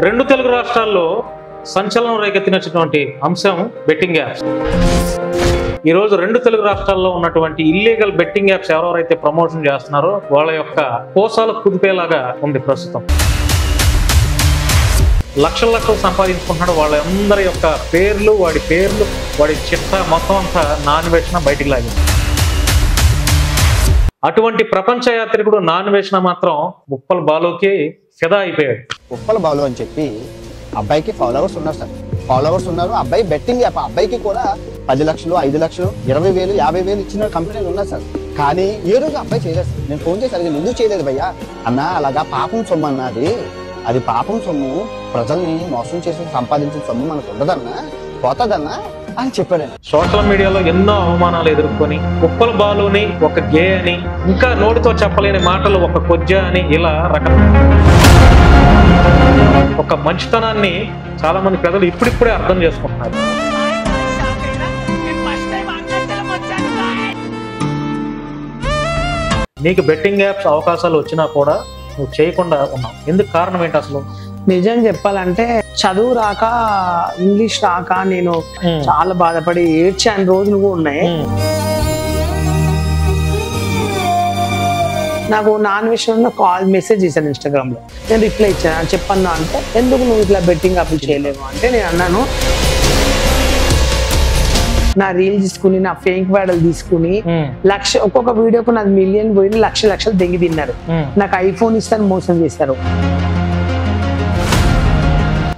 రెండు తెలుగు రాష్ట్రాల్లో సంచలనం రేకెత్తినటువంటి అంశం బెట్టింగ్ యాప్స్. ఈరోజు రెండు తెలుగు రాష్ట్రాల్లో ఉన్నటువంటి ఇల్లీగల్ బెట్టింగ్ యాప్స్ ఎవరెవరైతే ప్రమోషన్ చేస్తున్నారో వాళ్ళ యొక్క కోసాలు కుదిపేలాగా ఉంది ప్రస్తుతం. లక్షలు సంపాదించుకుంటున్నాడు. వాళ్ళందరి యొక్క పేర్లు, వాడి చిట్టా మొత్తం అంతా నాన్వేషణ బయటికి లాగింది. అటువంటి ప్రపంచ యాత్రికుడు నాన్వేషణ మాత్రం ఉప్పల్ బాలుకి ఫిదా అయిపోయాడు. ఉప్పల్ బాలు అని చెప్పి అబ్బాయికి ఫాలోవర్స్ ఉన్నారు సార్. ఫాలోవర్స్ ఉన్నారు. అబ్బాయి బెట్టింగ్ యాప్, అబ్బాయికి కూడా 10 లక్షలు, 5 లక్షలు, 20,000, 50,000 ఇచ్చిన కంపెనీలు ఉన్నాయి సార్. కానీ ఏ రోజు అబ్బాయి చేయలేదు సార్. నేను ఫోన్ చేసి అడిగాను, ఎందుకు చేయలేదు భయ్యా అన్న? అలాగా పాపం సొమ్ము అన్నది, అది పాపం సొమ్ము, ప్రజల్ని మోసం చేసి సంపాదించిన సొమ్ము మనకు ఉండదన్నా, పోతుందన్నా అని చెప్పాడు. సోషల్ మీడియాలో ఎన్నో అవమానాలు ఎదుర్కొని ఉప్పల్ బాలుని ఒక గే అని, ఇంకా నోటితో చెప్పలేని మాటలు ఒక కొజ్జా అని, ఇలా ఒక మంచితనాన్ని చాలా మంది ప్రజలు ఇప్పుడిప్పుడే అర్థం చేసుకుంటున్నారు. నీకు బెట్టింగ్ యాప్స్ అవకాశాలు వచ్చినా కూడా నువ్వు చేయకుండా ఉన్నావు. ఎందుకు? కారణం ఏంటి అసలు? నిజం చెప్పాలంటే చదువు రాక, ఇంగ్లీష్ రాక నేను చాలా బాధపడి ఏడ్చాను రోజులు కూడా ఉన్నాయి. నాకు నాన్ విషయంలో కాల్ మెసేజ్ చేశాను ఇన్స్టాగ్రామ్ లో. నేను రిప్లై ఇచ్చాను. చెప్పన్నా అంటే, ఎందుకు నువ్వు ఇట్లా బెట్టింగ్ అప్లై చేయలేవు అంటే, నేను అన్నాను నా రీల్ తీసుకుని, నా ఫేక్ వ్యాడలు తీసుకుని ఒక్కొక్క వీడియోకు నాది మిలియన్ పోయి లక్షలు దెంగి తిన్నారు. నాకు ఐఫోన్ ఇస్తాను మోసం చేశారు.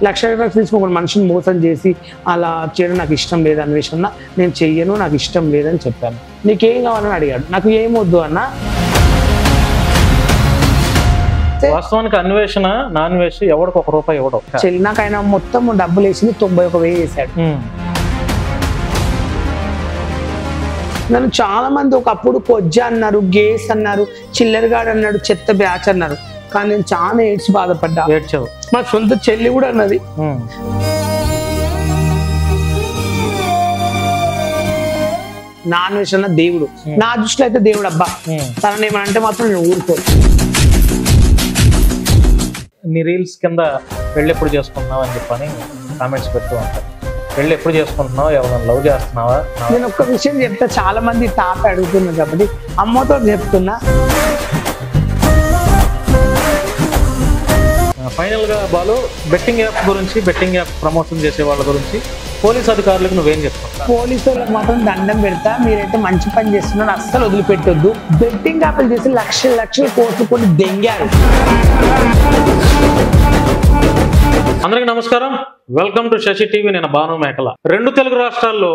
లక్షలు తీసుకుని మనిషిని మోసం చేసి అలా చేయడం నాకు ఇష్టం లేదు అన్న విషయంలో నేను చెయ్యను, నాకు ఇష్టం లేదని చెప్పాను. నీకేం కావాలని అడిగాడు. నాకు ఏమొద్దు అన్న. వాస్తవానికి అన్వేషణ నాన్వేష ఎవడికి ₹1 ఇవ్వడం. నాకు ఆయన మొత్తం డబ్బులు వేసింది 91,000 వేసాడు. నన్ను చాలా మంది ఒకప్పుడు కొజ్జా అన్నారు, గేస్ అన్నారు, చిల్లరగాడు అన్నాడు, చెత్త బ్యాచ్ అన్నారు. కానీ నేను చాలా ఏడ్చి బాధపడ్డా. ఏడ్చావు. మా సొంత చెల్లి కూడా అన్నది. నాన్ వెజ్ అన్న దేవుడు, నా దృష్టిలో అయితే దేవుడు. అబ్బా తనని ఏమనంటే మాత్రం నేను ఊరుకోను. నీ రీల్స్ కింద పెళ్ళి ఎప్పుడు చేసుకుంటున్నావు అని చెప్పని కామెంట్స్ పెడుతూ ఉంటారు. పెళ్ళి ఎప్పుడు చేసుకుంటున్నావు, ఎవరైనా లవ్ చేస్తున్నావా? నేను ఒక్క విషయం చెప్తా, చాలా మంది తాత అడుగుతున్నారు కాబట్టి అమ్మతో చెప్తున్నా. ఫైనల్ గా బాలు, బెట్టింగ్ యాప్ గురించి, బెట్టింగ్ యాప్ ప్రమోషన్ చేసే వాళ్ళ గురించి పోలీస్ అధికారులకు నువ్వేం చెప్తావు? పోలీసు వాళ్ళకి మాత్రం దండం పెడతా. మీరైతే మంచి పని చేస్తున్నారు, అస్సలు వదిలిపెట్టొద్దు. బెట్టింగ్ యాప్లు చేసి లక్షలు కోట్లు దెంగారు. అందరికీ నమస్కారం, వెల్కమ్ టు శశి టీవీ. నేను భాను మేకల. రెండు తెలుగు రాష్ట్రాల్లో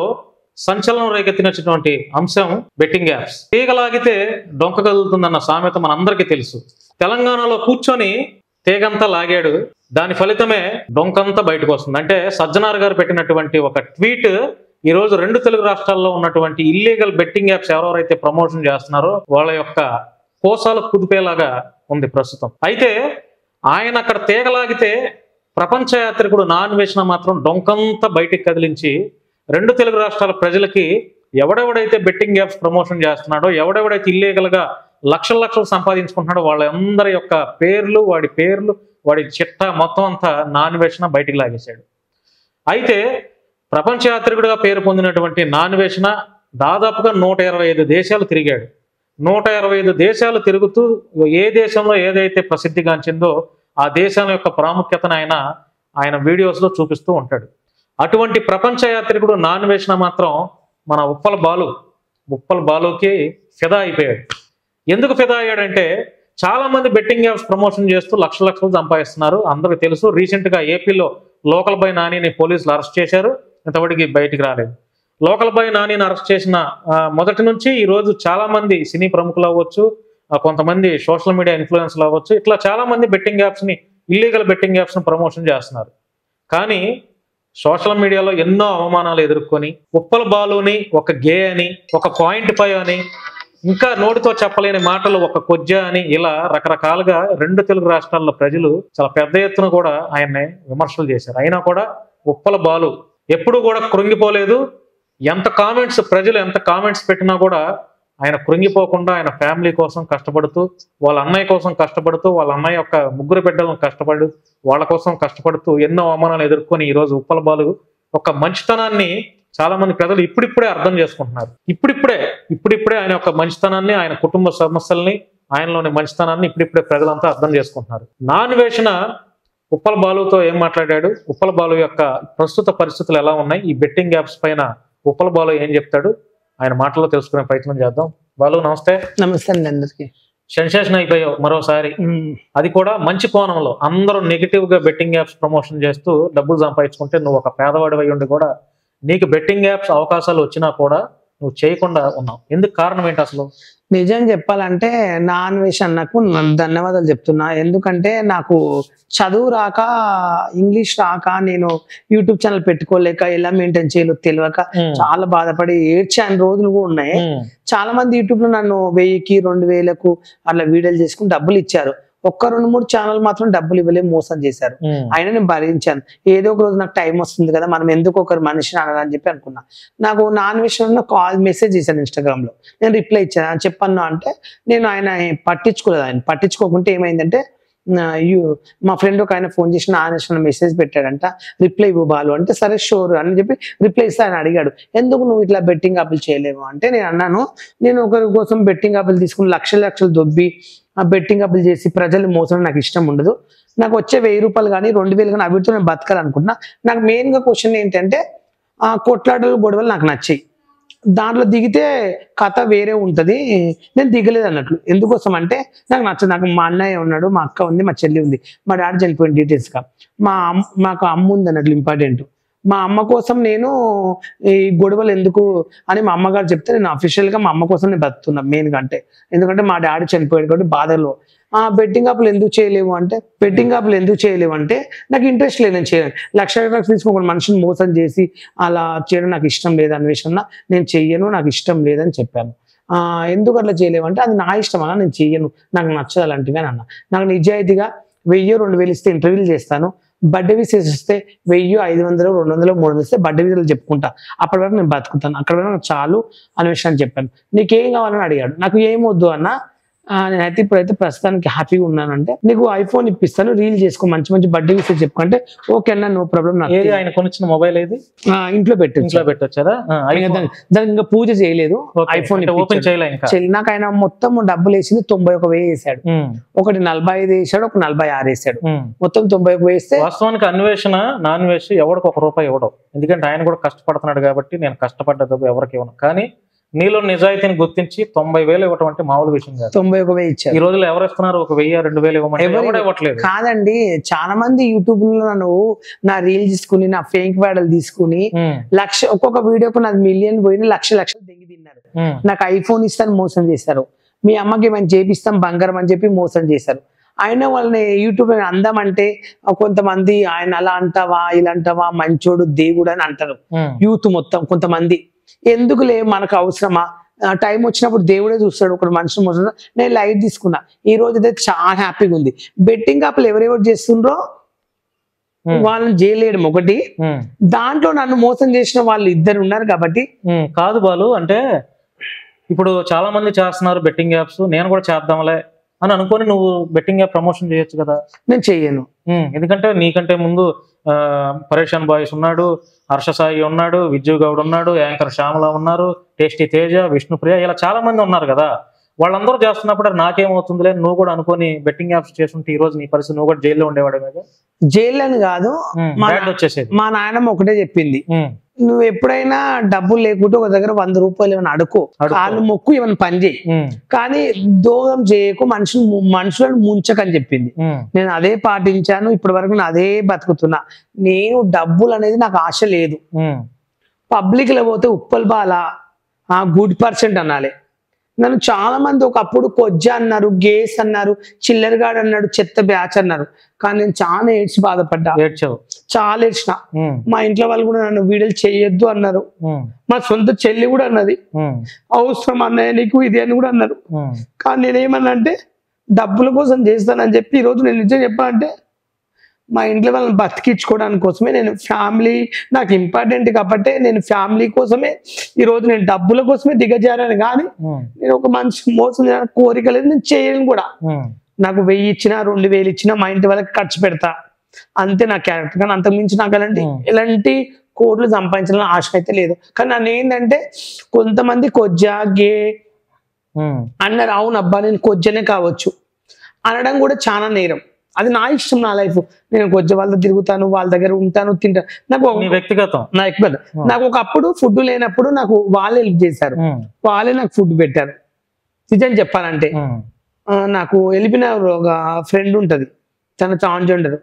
సంచలనం రేకెత్తినటువంటి అంశం బెట్టింగ్ యాప్స్. తీగలాగితే డొంక కదులుతుందన్న సామెత మనందరికీ తెలుసు. తెలంగాణలో కూర్చొని తీగంతా లాగాడు, దాని ఫలితమే డొంకంతా బయటకు వస్తుంది. అంటే సజ్జనార్ గారు పెట్టినటువంటి ఒక ట్వీట్ ఈరోజు రెండు తెలుగు రాష్ట్రాల్లో ఉన్నటువంటి ఇల్లీగల్ బెట్టింగ్ యాప్స్ ఎవరెవరైతే ప్రమోషన్ చేస్తున్నారో వాళ్ళ యొక్క కోసాలు కుదిపేలాగా ఉంది ప్రస్తుతం. అయితే ఆయన అక్కడ తీగలాగితే ప్రపంచ యాత్రికుడు నాన్వేషణ మాత్రం డొంకంతా బయటికి కదిలించి రెండు తెలుగు రాష్ట్రాల ప్రజలకి ఎవడెవడైతే బెట్టింగ్ యాప్స్ ప్రమోషన్ చేస్తున్నాడో, ఎవడెవడైతే ఇల్లీగల్గా లక్షలు సంపాదించుకుంటున్నాడో వాళ్ళందరి యొక్క పేర్లు, వాడి చిట్టా మొత్తం అంతా నాన్వేషణ బయటికి లాగేశాడు. అయితే ప్రపంచ యాత్రికుడిగా పేరు పొందినటువంటి నాన్వేషణ దాదాపుగా 125 దేశాలు తిరిగాడు. 125 దేశాలు తిరుగుతూ ఏ దేశంలో ఏదైతే ప్రసిద్ధిగాంచిందో ఆ దేశం యొక్క ప్రాముఖ్యతను ఆయన వీడియోస్లో చూపిస్తూ ఉంటాడు. అటువంటి ప్రపంచ యాత్రికుడు నాన్వేషణ మాత్రం మన ఉప్పల్ బాలుకి ఫిదా అయిపోయాడు. ఎందుకు ఫిదా అయ్యాడంటే, చాలా మంది బెట్టింగ్ యాప్స్ ప్రమోషన్ చేస్తూ లక్షలు సంపాదిస్తున్నారు. అందరికీ తెలుసు. రీసెంట్గా ఏపీలో లోకల్ బాయ్ నానిని పోలీసులు అరెస్ట్ చేశారు. ఇంతవరకు బయటికి రాలేదు. లోకల్ బాయ్ నానిని అరెస్ట్ చేసిన మొదటి నుంచి ఈరోజు చాలా మంది సినీ ప్రముఖులు అవ్వచ్చు, కొంతమంది సోషల్ మీడియా ఇన్ఫ్లుయెన్స్లు అవ్వచ్చు, ఇట్లా చాలా మంది బెట్టింగ్ యాప్స్ని, ఇల్లీగల్ బెట్టింగ్ యాప్స్ని ప్రమోషన్ చేస్తున్నారు. కానీ సోషల్ మీడియాలో ఎన్నో అవమానాలు ఎదుర్కొని ఉప్పల్ బాలుని ఒక గే అని, ఒక .5 అని, ఇంకా నోటితో చెప్పలేని మాటలు ఒక కొజ్జా అని, ఇలా రకరకాలుగా రెండు తెలుగు రాష్ట్రాల్లో ప్రజలు చాలా పెద్ద ఎత్తున కూడా ఆయన్ని విమర్శలు చేశారు. అయినా కూడా ఉప్పల్ బాలు ఎప్పుడు కూడా కృంగిపోలేదు. ప్రజలు ఎంత కామెంట్స్ పెట్టినా కూడా ఆయన కృంగిపోకుండా ఆయన ఫ్యామిలీ కోసం కష్టపడుతూ, వాళ్ళ అన్నయ్య కోసం కష్టపడుతూ, వాళ్ళ అన్నయ్య యొక్క ముగ్గురు బిడ్డలను కష్టపడు వాళ్ళ కోసం కష్టపడుతూ ఎన్నో అవమానాలు ఎదుర్కొని ఈరోజు ఉప్పల బాలు ఒక మంచితనాన్ని చాలా మంది ప్రజలు ఇప్పుడిప్పుడే అర్థం చేసుకుంటున్నారు. ఇప్పుడిప్పుడే ఆయన యొక్క మంచితనాన్ని, ఆయన కుటుంబ సమస్యల్ని, ఆయనలోని మంచితనాన్ని ఇప్పుడిప్పుడే ప్రజలంతా అర్థం చేసుకుంటున్నారు. నా అన్వేషణ ఉప్పల బాలుతో ఏం మాట్లాడాడు, ఉప్పల బాలు యొక్క ప్రస్తుత పరిస్థితులు ఎలా ఉన్నాయి, ఈ బెట్టింగ్ యాప్స్ పైన ఉప్పల బాలు ఏం చెప్తాడు, ఆయన మాటల్లో తెలుసుకునే ప్రయత్నం చేద్దాం. బాలు నమస్తే. నమస్తే అండి అందరికి. సెన్సేషన్ అయిపోయావు మరోసారి, అది కూడా మంచి కోణంలో. అందరూ నెగిటివ్ గా బెట్టింగ్ యాప్స్ ప్రమోషన్ చేస్తూ డబ్బులు సంపాదించుకుంటే, నువ్వు ఒక పేదవాడి అయి ఉండి కూడా నీకు బెట్టింగ్ యాప్స్ అవకాశాలు వచ్చినా కూడా నువ్వు చేయకుండా ఉన్నావు. ఎందుకు, కారణం ఏంటి అసలు? నిజం చెప్పాలంటే నా అన్వేషణ నాకు ధన్యవాదాలు చెప్తున్నా. ఎందుకంటే నాకు చదువు రాక, ఇంగ్లీష్ రాక, నేను యూట్యూబ్ ఛానల్ పెట్టుకోలేక ఎలా మెయింటైన్ చేయాలో తెలియక చాలా బాధపడి ఏడ్చాను రోజులు కూడా ఉన్నాయి. చాలా మంది యూట్యూబ్ లో నన్ను 1000కి 2000కు అట్లా వీడియోలు చేసుకుని డబ్బులు ఇచ్చారు. ఒక్క 2-3 ఛానల్ మాత్రం డబ్బులు ఇవ్వలే, మోసం చేశారు. అయినా నేను భరించాను. ఏదో ఒక రోజు నాకు టైం వస్తుంది కదా, మనం ఎందుకు ఒకరు మనిషిని అనదని చెప్పి అనుకున్నా. నాకు నా అన్వేషణ మెసేజ్ చేశాను ఇన్స్టాగ్రామ్ లో. నేను రిప్లై ఇచ్చాను. చెప్పను అంటే నేను ఆయన పట్టించుకోలేదు. ఆయన పట్టించుకోకుంటే ఏమైందంటే, మా ఫ్రెండ్ ఒక ఆయన ఫోన్ చేసి ఆయన మెసేజ్ పెట్టాడంట, రిప్లై ఇవ్వు బాలు అంటే, సరే షూర్ అని చెప్పి రిప్లై ఇస్తా. ఆయన అడిగాడు, ఎందుకు నువ్వు ఇట్లా బెట్టింగ్ యాప్లు చేయలేవు అంటే, నేను అన్నాను, నేను ఒకరి కోసం బెట్టింగ్ యాప్లు తీసుకుని లక్షలు దొబ్బి ఆ బెట్టింగ్ యాప్లు చేసి ప్రజలు మోసం నాకు ఇష్టం ఉండదు. నాకు వచ్చే 1000 రూపాయలు కానీ 2000 కానీ అవిటితో నేను బతకాలనుకుంటున్నా. నాకు మెయిన్గా క్వశ్చన్ ఏంటంటే, ఆ కొట్లాటలు గొడవలు నాకు నచ్చాయి. దాంట్లో దిగితే కథ వేరే ఉంటుంది. నేను దిగలేదు అన్నట్లు. ఎందుకోసం అంటే నాకు నచ్చదు. నాకు మా అన్నయ్య ఉన్నాడు, మా అక్క ఉంది, మా చెల్లి ఉంది, మా డాడీ చనిపోయిన డీటెయిల్స్గా. మాకు అమ్మ ఉంది అన్నట్లు ఇంపార్టెంట్. మా అమ్మ కోసం నేను ఈ గొడవలు ఎందుకు అని మా అమ్మగారు చెప్తే, నేను అఫీషియల్గా మా అమ్మ కోసం నేను బతుకుతున్నా మెయిన్గా. అంటే ఎందుకంటే మా డాడీ చనిపోయాడు కాబట్టి బాధలో. బెట్టింగ్ యాప్లు ఎందుకు చేయలేవు అంటే నాకు ఇంట్రెస్ట్ లేదు, నేను చేయను. లక్షలు తీసుకుని ఒక మనిషిని మోసం చేసి అలా చేయడం నాకు ఇష్టం లేదు. అన్వేషణ నేను చెయ్యను, నాకు ఇష్టం లేదని చెప్పాను. ఎందుకు అట్లా చేయలేవు అంటే, అది నా ఇష్టం అన్న, నేను చెయ్యను, నాకు నచ్చదు అలాంటివి అని అన్న. నాకు నిజాయితీగా 1000-2000 ఇస్తే ఇంటర్వ్యూలు చేస్తాను. బర్త్డే విషెస్ ఇస్తే 1000, 500, 200, 300 ఇస్తే బర్త్డే విషయాలు చెప్పుకుంటా. అప్పటి వరకు నేను బతుకుతాను. అక్కడ వరకు నాకు చాలు అన్వేషణ చెప్పాను. నీకేం కావాలని అడిగాడు. నాకు ఏమొద్దు అన్న, నేనైతే ఇప్పుడైతే ప్రస్తుతానికి హ్యాపీగా ఉన్నానంటే, నీకు ఐఫోన్ ఇప్పిస్తాను, రీల్ చేసుకో, మంచి బర్త్డే విషయం చెప్పుకుంటే ఓకే అన్న, నో ప్రాబ్లం. ఆయన కొనిచ్చిన మొబైల్ ఏది ఇంట్లో పెట్టొచ్చారా? దానికి ఇంకా పూజ చేయలేదు, ఐఫోన్ ఓపెన్ చేయలేదు. నాకు ఆయన మొత్తం డబ్బులు వేసింది 91,000 వేసాడు. ఒకటి 45 వేసాడు, ఒక 46 వేసాడు, మొత్తం 91,000 వేస్తే. వాస్తవానికి అన్వేషణ నాన్ వేసి ఎవరికి ₹1 ఇవ్వడం. ఎందుకంటే ఆయన కూడా కష్టపడుతున్నాడు కాబట్టి, నేను కష్టపడ్డ డబ్బు ఎవరికి ఇవ్వను. కానీ నీలో నిజాయితీని గుర్తించి 90,000 ఇవ్వటం అంటే మామూలు విషయం కాదు. 91,000 ఇచ్చారు. ఈ రోజుల్లో ఎవరు ఇస్తున్నారు? 1,000, 2,000 ఇవ్వట్లేదు. కాదండి, చాలా మంది యూట్యూబ్ లో నన్ను నా రీల్ తీసుకుని, నా ఫేక్ వాడలు తీసుకుని ఒక్కొక్క వీడియోకు నాది మిలియన్ పోయిన లక్షలు దిగి తిన్నారు. నాకు ఐఫోన్ ఇస్తాను మోసం చేశారు. మీ అమ్మకి ఏమైనా చేపిస్తాం బంగారం అని చెప్పి మోసం చేశారు. అయినా వాళ్ళని యూట్యూబ్ అందామంటే కొంతమంది ఆయన అలా అంటావా, ఇలా అంటావా, మంచోడు, దేవుడు అని అంటారు యూత్ మొత్తం. కొంతమంది ఎందుకులే, మనకు అవసరమా, టైం వచ్చినప్పుడు దేవుడే చూస్తాడు, ఒక మనిషిని మోసం. నేను లైట్ తీసుకున్నా. ఈ రోజు అయితే చాలా హ్యాపీగా ఉంది. బెట్టింగ్ యాప్లు ఎవరెవరు చేస్తుండ్రో వాళ్ళని చేయలేయడం ఒకటి, దాంట్లో నన్ను మోసం చేసిన వాళ్ళు 2 ఉన్నారు కాబట్టి. కాదు బాలు, అంటే ఇప్పుడు చాలా మంది చేస్తున్నారు బెట్టింగ్ యాప్స్, నేను కూడా చేద్దాంలే అని అనుకొని నువ్వు బెట్టింగ్ యాప్ ప్రమోషన్ చేయొచ్చు కదా. నేను చెయ్యను. ఎందుకంటే నీకంటే ముందు పరేషాన్ బాయ్స్ ఉన్నాడు, హర్ష సాయి ఉన్నాడు, విజ్జు గౌడ్ ఉన్నాడు, యాంకర్ శ్యామల ఉన్నారు, టేస్టీ తేజ, విష్ణుప్రియ, ఇలా చాలా మంది ఉన్నారు కదా. వాళ్ళందరూ చేస్తున్నప్పుడు నాకేమవుతుందిలే నువ్వు కూడా అనుకొని బెట్టింగ్ యాప్స్ చేస్తుంటే ఈ రోజు నీ పరిస్థితి, నువ్వు కూడా జైల్లో ఉండేవాడే కదా. జైల్లో అని కాదు, వచ్చేసేది. మా నాయనమ్మ ఒకటే చెప్పింది, నువ్వు ఎప్పుడైనా డబ్బులు లేకుంటే ఒక దగ్గర 100 రూపాయలు ఏమైనా అడుకో, కాళ్ళు మొక్కు, ఏమైనా పని చేయి, కానీ దోగం చేయకు, మనుషులను ముంచకని చెప్పింది. నేను అదే పాటించాను. ఇప్పటి వరకు నేను అదే బతుకుతున్నా. నేను డబ్బులు అనేది నాకు ఆశ లేదు. పబ్లిక్ లో పోతే ఉప్పల్ బాల గుడ్ పర్సెంట్ అనాలి. నన్ను చాలా మంది ఒకప్పుడు కొజ్జ అన్నారు, గేస్ అన్నారు, చిల్లరగాడు అన్నాడు, చెత్త బ్యాచ్ అన్నారు. కానీ నేను చాలా ఏడ్చి బాధపడ్డా, చాలా ఏడ్చిన. మా ఇంట్లో వాళ్ళు కూడా నన్ను వీడియోలు చేయొద్దు అన్నారు. మా సొంత చెల్లి కూడా అన్నది, అవసరం అన్నయ్య నీకు ఇది అని కూడా అన్నారు. కానీ నేనేమన్నా అంటే, డబ్బుల కోసం చేస్తానని చెప్పి ఈరోజు నేను నిజం చెప్పాలంటే మా ఇంట్లో వాళ్ళని బతికించుకోవడానికి కోసమే నేను ఫ్యామిలీ నాకు ఇంపార్టెంట్ కాబట్టి నేను ఫ్యామిలీ కోసమే ఈ రోజు నేను డబ్బుల కోసమే దిగజారాను, కానీ నేను ఒక మనిషి మోసం చేయాలని కోరిక లేదు, నేను చేయను కూడా. నాకు 1000 ఇచ్చినా 2000 ఇచ్చినా మా ఇంటి వాళ్ళకి ఖర్చు పెడతా, అంతే నా క్యారెక్టర్. కానీ అంతకుమించి నాకు ఎలాంటి కోట్లు సంపాదించాలని ఆశ అయితే లేదు. కానీ నన్ను ఏంటంటే కొంతమంది కొజ్జా గే అన్నారు. అవును అబ్బా నేను కొజ్జనే కావచ్చు అనడం కూడా చాలా నేరం. అది నా ఇష్టం, నా లైఫ్. నేను కొజ్జ వాళ్ళతో తిరుగుతాను, వాళ్ళ దగ్గర ఉంటాను, తింటాను. నాకు వ్యక్తిగతం నాకు ఒకప్పుడు ఫుడ్ లేనప్పుడు నాకు వాళ్ళే హెల్ప్ చేశారు, వాళ్ళే నాకు ఫుడ్ పెట్టారు. నిజం చెప్పాలంటే నాకు వెళ్ళిపోయిన ఒక ఫ్రెండ్ ఉంటది, తన ట్రాన్స్జెండర్,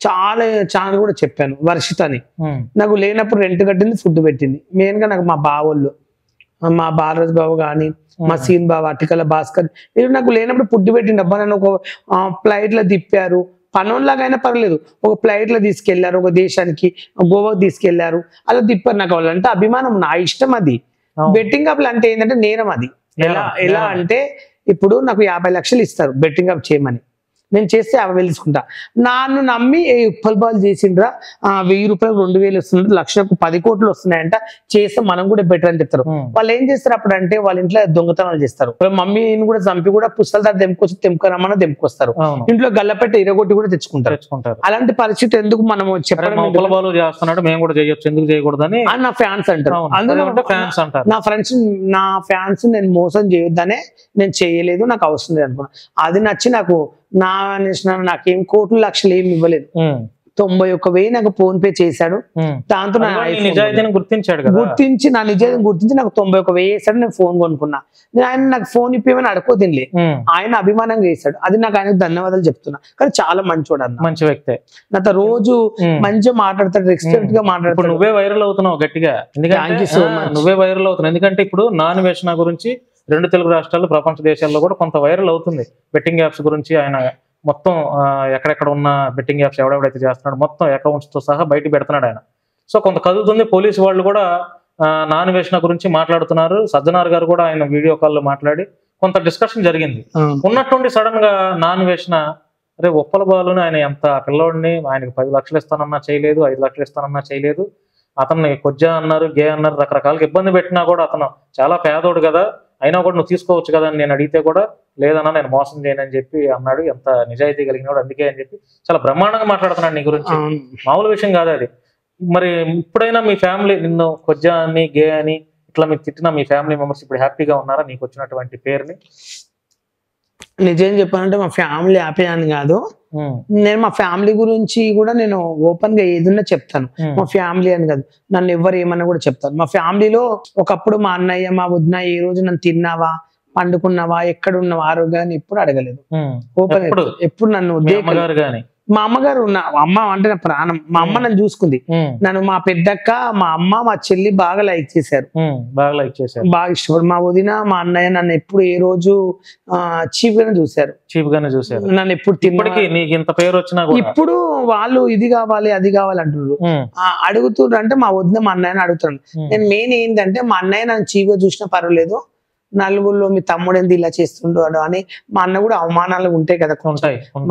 చాలా కూడా చెప్పాను, వర్షిత అని. నాకు లేనప్పుడు రెంట్ కట్టింది, ఫుడ్ పెట్టింది. మెయిన్ గా నాకు మా బావోళ్ళు, మా బాలరాజు బాబు కానీ మా సీన్ బాబు, అటికల భాస్కర్, వీళ్ళు నాకు లేనప్పుడు ఫుడ్ పెట్టింది. అబ్బా నన్ను ఒక ఫ్లైట్ లో తిప్పారు, పనోన్లాగా అయినా పర్లేదు, ఒక ఫ్లైట్ లో తీసుకెళ్లారు, ఒక దేశానికి గోవాకి తీసుకెళ్లారు, అలా తిప్పారు. నాకు వాళ్ళంటే అభిమానం, నా ఇష్టం. అది బెట్టింగ్ యాప్లు అంటే ఏంటంటే నేరం. అది ఎలా అంటే ఇప్పుడు నాకు 50 లక్షలు ఇస్తారు బెట్టింగ్ యాప్ చేయమని, నేను చేస్తే 50,000 తీసుకుంటా. నన్ను నమ్మి ఉప్పల్ బాల్ చేసిండ్రా, 1000 రూపాయలు 2000 వస్తుంది, లక్షకు 10 కోట్లు వస్తున్నాయంట, చేస్తే మనం కూడా బెటర్ అని చెప్తారు. వాళ్ళు ఏం చేస్తారు అప్పుడు అంటే వాళ్ళ ఇంట్లో దొంగతనాలు చేస్తారు. మమ్మీని కూడా చంపి కూడా పుస్తకాల దగ్గర తెంపుకొరమ్మని తెంపుకొస్తారు, ఇంట్లో గల్లపెట్ట ఇరగొట్టి కూడా తెచ్చుకుంటారు. అలాంటి పరిస్థితి ఎందుకు మనం చెప్పడం చేస్తున్నాడు, మేము కూడా చేయొచ్చు, ఎందుకు చేయకూడదని అని నా ఫ్యాన్స్ అంటారు. అందులో నా ఫ్యాన్స్ నేను మోసం చేయొద్దనే నేను చేయలేదు, నాకు అవసరం లేదు అనుకున్నా. అది నచ్చి నాకేం కోట్లు లక్షలు ఏమి ఇవ్వలేదు, 91,000 నాకు ఫోన్ పే చేశాడు. దాంతో గుర్తించి నా నిజాయితీని గుర్తించి నాకు 91,000 వేసాడు. నేను ఫోన్ కొనుక్కున్నా. నేను ఆయన నాకు ఫోన్ ఇప్పేమని అడుకోదిలే, ఆయన అభిమానంగా వేసాడు. అది నాకు ఆయనకు ధన్యవాదాలు చెప్తున్నా. కానీ చాలా మంచోడు అన్న, మంచి వ్యక్తి. నాతో రోజు మంచిగా మాట్లాడతాడు, రెస్పెక్ట్ గా మాట్లాడతాడు. నువ్వే వైరల్ అవుతున్నావు గట్టిగా, నువ్వే వైరల్ అవుతున్నావు. ఎందుకంటే ఇప్పుడు నాన్ వేషణ గురించి 2 తెలుగు రాష్ట్రాలు, ప్రపంచ దేశాల్లో కూడా కొంత వైరల్ అవుతుంది. బెట్టింగ్ యాప్స్ గురించి ఆయన మొత్తం ఎక్కడెక్కడ ఉన్న బెట్టింగ్ యాప్స్ ఎవడెవడైతే చేస్తున్నాడు మొత్తం అకౌంట్స్ తో సహా బయట పెడుతున్నాడు ఆయన. సో కొంత కదులుతుంది. పోలీసు వాళ్ళు కూడా నాన్ వేషణ గురించి మాట్లాడుతున్నారు. సజ్జనార్ గారు కూడా ఆయన వీడియో కాల్లో మాట్లాడి కొంత డిస్కషన్ జరిగింది. ఉన్నట్టుండి సడన్ గా నాన్ వేషణ, అరే ఉప్పల బాలుని ఆయన ఎంత పిల్లోడిని, ఆయనకి 10 లక్షలు ఇస్తానన్నా చేయలేదు, 5 లక్షలు ఇస్తానన్నా చేయలేదు, అతన్ని కొజ్జా అన్నారు, గే అన్నారు, రకరకాలుగా ఇబ్బంది పెట్టినా కూడా అతను చాలా పేదోడు కదా, అయినా కూడా నువ్వు తీసుకోవచ్చు కదా అని నేను అడిగితే కూడా లేదన్నా నేను మోసం చేయను అని చెప్పి అన్నాడు. ఎంత నిజాయితీ కలిగినాడు అందుకే అని చెప్పి చాలా బ్రహ్మాండంగా మాట్లాడుతున్నాడు నీ గురించి. మామూలు విషయం కాదు అది. మరి ఇప్పుడైనా మీ ఫ్యామిలీ నిన్ను కొజ్జా అని, గే అని ఇట్లా మీరు తిట్టిన మీ ఫ్యామిలీ మెంబర్స్ ఇప్పుడు హ్యాపీగా ఉన్నారా నీకు వచ్చినటువంటి పేరుని? నిజం చెప్పాలంటే మా ఫ్యామిలీ హ్యాపీ అని కాదు, నేను మా ఫ్యామిలీ గురించి కూడా నేను ఓపెన్ గా ఏదన్నా చెప్తాను. మా ఫ్యామిలీ అని కాదు, నన్ను ఎవరు ఏమన్నా కూడా చెప్తాను. మా ఫ్యామిలీలో ఒకప్పుడు మా అన్నయ్య, మా వదిన ఏ రోజు నన్ను తిన్నావా, పండుకున్నావా, ఎక్కడ ఉన్నావా, ఆరోగ్యాన్ని ఎప్పుడు అడగలేదు. ఓపెన్ ఎప్పుడు నన్ను మా అమ్మగారు అమ్మ అంటే నా ప్రాణం. మా అమ్మ నన్ను చూసుకుంది. నన్ను మా పెద్దక్క, మా అమ్మ, మా చెల్లి బాగా లైక్ చేశారు, బాగా ఇష్టపడు. మా వదిన, మా అన్నయ్య నన్ను ఎప్పుడు ఏ రోజు చీప్ గానే చూశారు, నన్ను ఎప్పుడు ఇప్పుడు వాళ్ళు ఇది కావాలి అది కావాలి అంటున్నారు. అడుగుతున్నారు అంటే మా వదిన మా అన్నయ్యని అడుగుతున్నాను. నేను మెయిన్ ఏంటంటే మా అన్నయ్య నన్ను చీప్ గా చూసినా పర్వాలేదు, నలుగురిలో మీ తమ్ముడు ఎందుకు ఇలా చేస్తుండో అని. మా అన్న కూడా అవమానాలు ఉంటాయి కదా,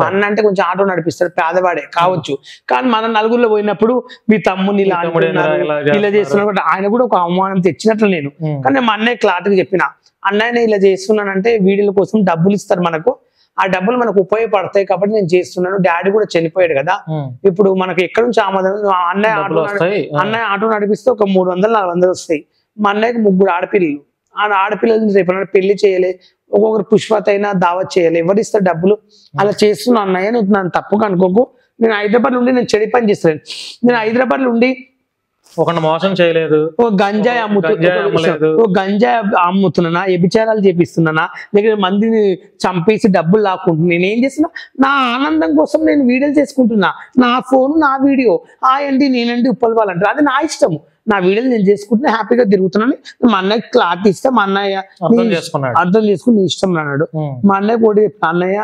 మా అన్న అంటే కొంచెం ఆటో నడిపిస్తాడు, పేదవాడే కావచ్చు, కానీ మన నలుగురిలో పోయినప్పుడు మీ తమ్ముని ఇలా చేస్తున్నా ఆయన కూడా ఒక అవమానం తెచ్చినట్లు నేను. కానీ మా అన్నయ్య క్లాట్ గా చెప్పిన, అన్నయ్య ఇలా చేస్తున్నానంటే వీడియోల కోసం డబ్బులు ఇస్తారు మనకు, ఆ డబ్బులు మనకు ఉపయోగపడతాయి కాబట్టి నేను చేస్తున్నాను. డాడీ కూడా చనిపోయాడు కదా, ఇప్పుడు మనకు ఎక్కడ నుంచి అన్నయ్య ఆటో నడిపిస్తే ఒక 300-400 వస్తాయి. మా అన్నయ్యకి 3 ఆడపిల్లలు, ఆ ఆడపిల్లలు రేపు పెళ్లి చేయలే, ఒక్కొక్కరు పుష్పత్ అయినా దావత్ చేయాలి, ఎవరు ఇస్తారు డబ్బులు? అలా చేస్తున్నా అన్నయ్య, నువ్వు నన్ను తప్పుగా అనుకోకు. నేను హైదరాబాద్ నుండి నేను చెడి పని చేస్తాను. నేను హైదరాబాద్ నుండి ఒక మోసం చేయలేదు, ఓ గంజాయి అమ్ముతున్నా, వ్యభిచారాలు చేపిస్తున్నానా, లేకపోతే మందిని చంపేసి డబ్బులు లాక్కుంటున్నా. నేను ఏం చేస్తున్నా, నా ఆనందం కోసం నేను వీడియోలు చేసుకుంటున్నా. నా ఫోన్ నా వీడియో, నేనండి ఉప్పల్ బాల్ అంటారు, అది నా ఇష్టము. నా వీడియోలు నేను చేసుకుంటున్నా, హ్యాపీగా తిరుగుతున్నాను. మా అన్నయ్య క్లాత్ ఇస్తే మా అన్నయ్య అర్థం చేసుకుని నీ ఇష్టం అన్నాడు. మా అన్నయ్య కూడా చెప్పిన, అన్నయ్య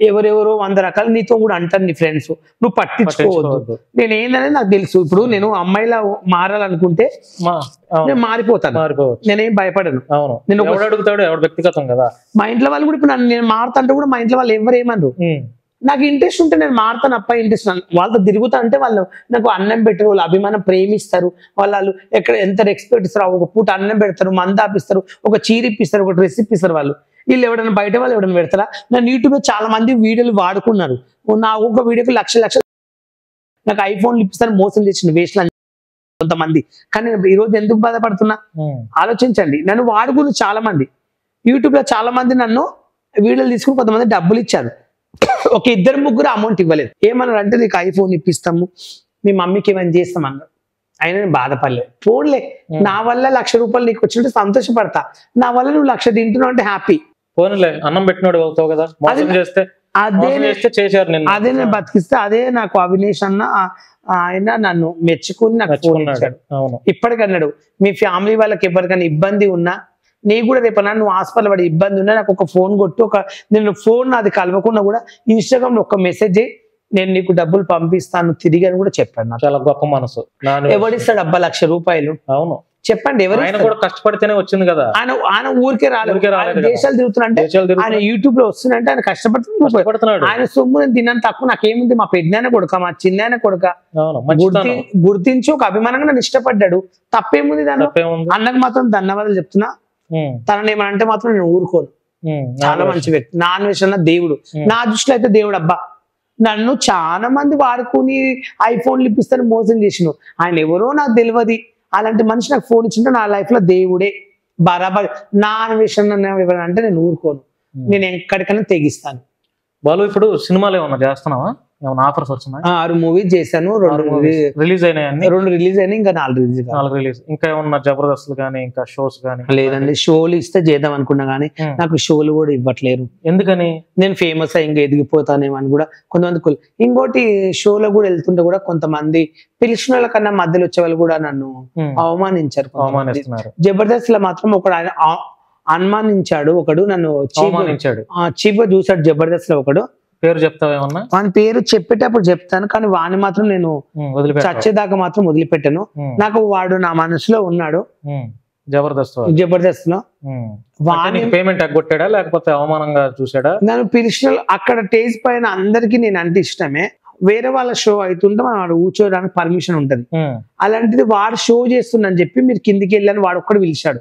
ఎవరెవరో 100 రకాలు నీతో కూడా అంటారు నీ ఫ్రెండ్స్, నువ్వు పట్టించుకోవద్దు. నేను ఏందనేది నాకు తెలుసు. ఇప్పుడు నేను అమ్మాయిలా మారాలనుకుంటే నేను మారిపోతాను, నేనేం భయపడను. నేను అడుగుతాడు ఎవరు వ్యక్తిగతం కదా. మా ఇంట్లో వాళ్ళు కూడా ఇప్పుడు నేను మారుతుంటే కూడా మా ఇంట్లో వాళ్ళు ఎవరు ఏమన్నారు, నాకు ఇంట్రెస్ట్ ఉంటే నేను మారుతాను అప్ప ఇంట్రెస్ట్ వాళ్ళతో తిరుగుతా అంటే వాళ్ళు నాకు అన్నం పెట్టరు, వాళ్ళు అభిమానం ప్రేమిస్తారు, వాళ్ళు ఎక్కడ ఎంత రెస్పెక్ట్ ఇస్తారు, ఒక పూట అన్నం పెడతారు, మంద ఆపిస్తారు, ఒక చీర ఇప్పిస్తారు, ఒక డ్రెస్ ఇప్పిస్తారు. వీళ్ళు ఎవడైనా బయట వాళ్ళు ఎవరైనా పెడతారా? నన్ను యూట్యూబ్ లో చాలా మంది వీడియోలు వాడుకున్నారు, నా ఒక వీడియోకి లక్షలు నాకు ఐఫోన్లు ఇప్పిస్తారు, మోసం చేసిన వేస్ట్లు కొంతమంది. కానీ ఈ రోజు ఎందుకు బాధపడుతున్నా ఆలోచించండి. నన్ను వాడుకుని చాలా మంది యూట్యూబ్ లో చాలా మంది నన్ను వీడియోలు తీసుకుని కొంతమంది డబ్బులు ఇచ్చారు, ఒక 2-3 అమౌంట్ ఇవ్వలేదు. ఏమన్నారు అంటే నీకు ఐఫోన్ ఇప్పిస్తాము, మీ మమ్మీకి ఏమైనా చేస్తాం అన్నారు. అయినా నేను బాధపడలేదు. పోన్లే, నా వల్ల ₹1,00,000 నీకు వచ్చినట్టు సంతోషపడతా, నా వల్ల నువ్వు 1,00,000 తింటున్నావు అంటే హ్యాపీ. పోన్లే, అన్నం పెట్టినోడు అవుతావు కదా, అదే నేను బతికిస్తే అదే నాకు అవినేష్ అన్న ఆయన నన్ను మెచ్చుకుని నాకు ఫోన్ ఇచ్చాడు. ఇప్పటికన్నాడు మీ ఫ్యామిలీ వాళ్ళకి ఎవరికైనా ఇబ్బంది ఉన్నా, నీకు కూడా రేపన్నా నువ్వు హాస్పిటల్ పడి ఇబ్బంది ఉన్నా నాకు ఒక ఫోన్ కొట్టు, నేను ఫోన్ నాది కలవకుండా కూడా ఇన్స్టాగ్రామ్ లో ఒక మెసేజ్ నేను నీకు డబ్బులు పంపిస్తాను తిరిగి అని కూడా చెప్పాడు. చాలా గొప్ప మనసు. ఎవడిస్తాడు అబ్బా ₹1,00,000? అవును చెప్పండి, ఎవరు కూడా కష్టపడితేనే వచ్చింది కదా. ఆయన ఊరికే రాలేదు, దేశాలు తిరుగుతున్నంటే ఆయన యూట్యూబ్ లో వస్తున్నంటే ఆయన కష్టపడుతున్నాడు. ఆయన సొమ్ము నేను తిన్నాను తక్కువ, నాకేముంది, మా పెద్దనాయన కొడుక, మా చిన్నాయన కొడుక గుర్తించి ఒక అభిమానంగా నన్ను ఇష్టపడ్డాడు. తప్పేముంది దాని? అన్నకు మాత్రం ధన్యవాదాలు చెప్తున్నా. తనని ఏమనంటే మాత్రం నేను ఊరుకోను. చాలా మంచి వ్యక్తి. నా అన్వేషణ దేవుడు, నా దృష్టిలో అయితే దేవుడు. అబ్బా నన్ను చాలా మంది వాడుకుని ఐఫోన్లు ఇప్పిస్తాను మోసం చేసిన ఆయన ఎవరో నాకు తెలియదు. అలాంటి మనిషి నాకు ఫోన్ ఇచ్చింటే నా లైఫ్ లో దేవుడే బరాబర్. నా అన్వేషణ అంటే నేను ఊరుకోను, నేను ఎక్కడికైనా తెగిస్తాను. బాలు ఇప్పుడు సినిమాలు ఏమన్నా చేస్తున్నావా? ఏమన్నా ఆఫర్స్ వచ్చినాయి? 6 మూవీస్ చేశాను, 2 రిలీజ్ అయినాయి, 2 రిలీజ్ అయినాయి, ఇంకా 4 రిలీజ్. ఇంకా ఏమన్నా జబర్దస్త్ కానీ ఇంకా షోస్ కానీ? లేదండి, షోలు ఇస్తే చేద్దాం అనుకున్నా కానీ నాకు షోలు కూడా ఇవ్వట్లేరు. ఎందుకని? నేను ఫేమస్ అయ్యి ఇంకా ఎదిగిపోతానేమో అని కూడా కొంతమంది. ఇంకోటి షోలో కూడా వెళ్తుంటే కూడా కొంతమంది పిలిచిన వాళ్ళ కన్నా మధ్యలో వచ్చే వాళ్ళు కూడా నన్ను అవమానించారు. జబర్దస్త్ లో మాత్రం ఒకడు అనుమానించాడు, ఒకడు నన్ను చీప్ గా చూసాడు. జబర్దస్త్ లో ఒకడు, పేరు చెప్తావా ఏమన్నా? వాని పేరు చెప్పేటప్పుడు చెప్తాను కానీ వాడిని మాత్రం నేను చచ్చేదాకా మాత్రం వదిలిపెట్టాను. నాకు వాడు నా మనసులో ఉన్నాడు జబర్దస్త్ లో. వాని పేమెంట్ ఎగ్గొట్టాడా లేకపోతే అవమానంగా చూసాడా? నన్ను పిలిచిన అక్కడ స్టేజ్ పైన అందరికి నేను అంటే ఇష్టమే. వేరే వాళ్ళ షో అవుతుంటే మనం వాడు కూర్చోడానికి పర్మిషన్ ఉంటది. అలాంటిది వాడు షో చేస్తుందని చెప్పి మీరు కిందికి వెళ్ళని వాడు ఒక్కడు పిలిచాడు.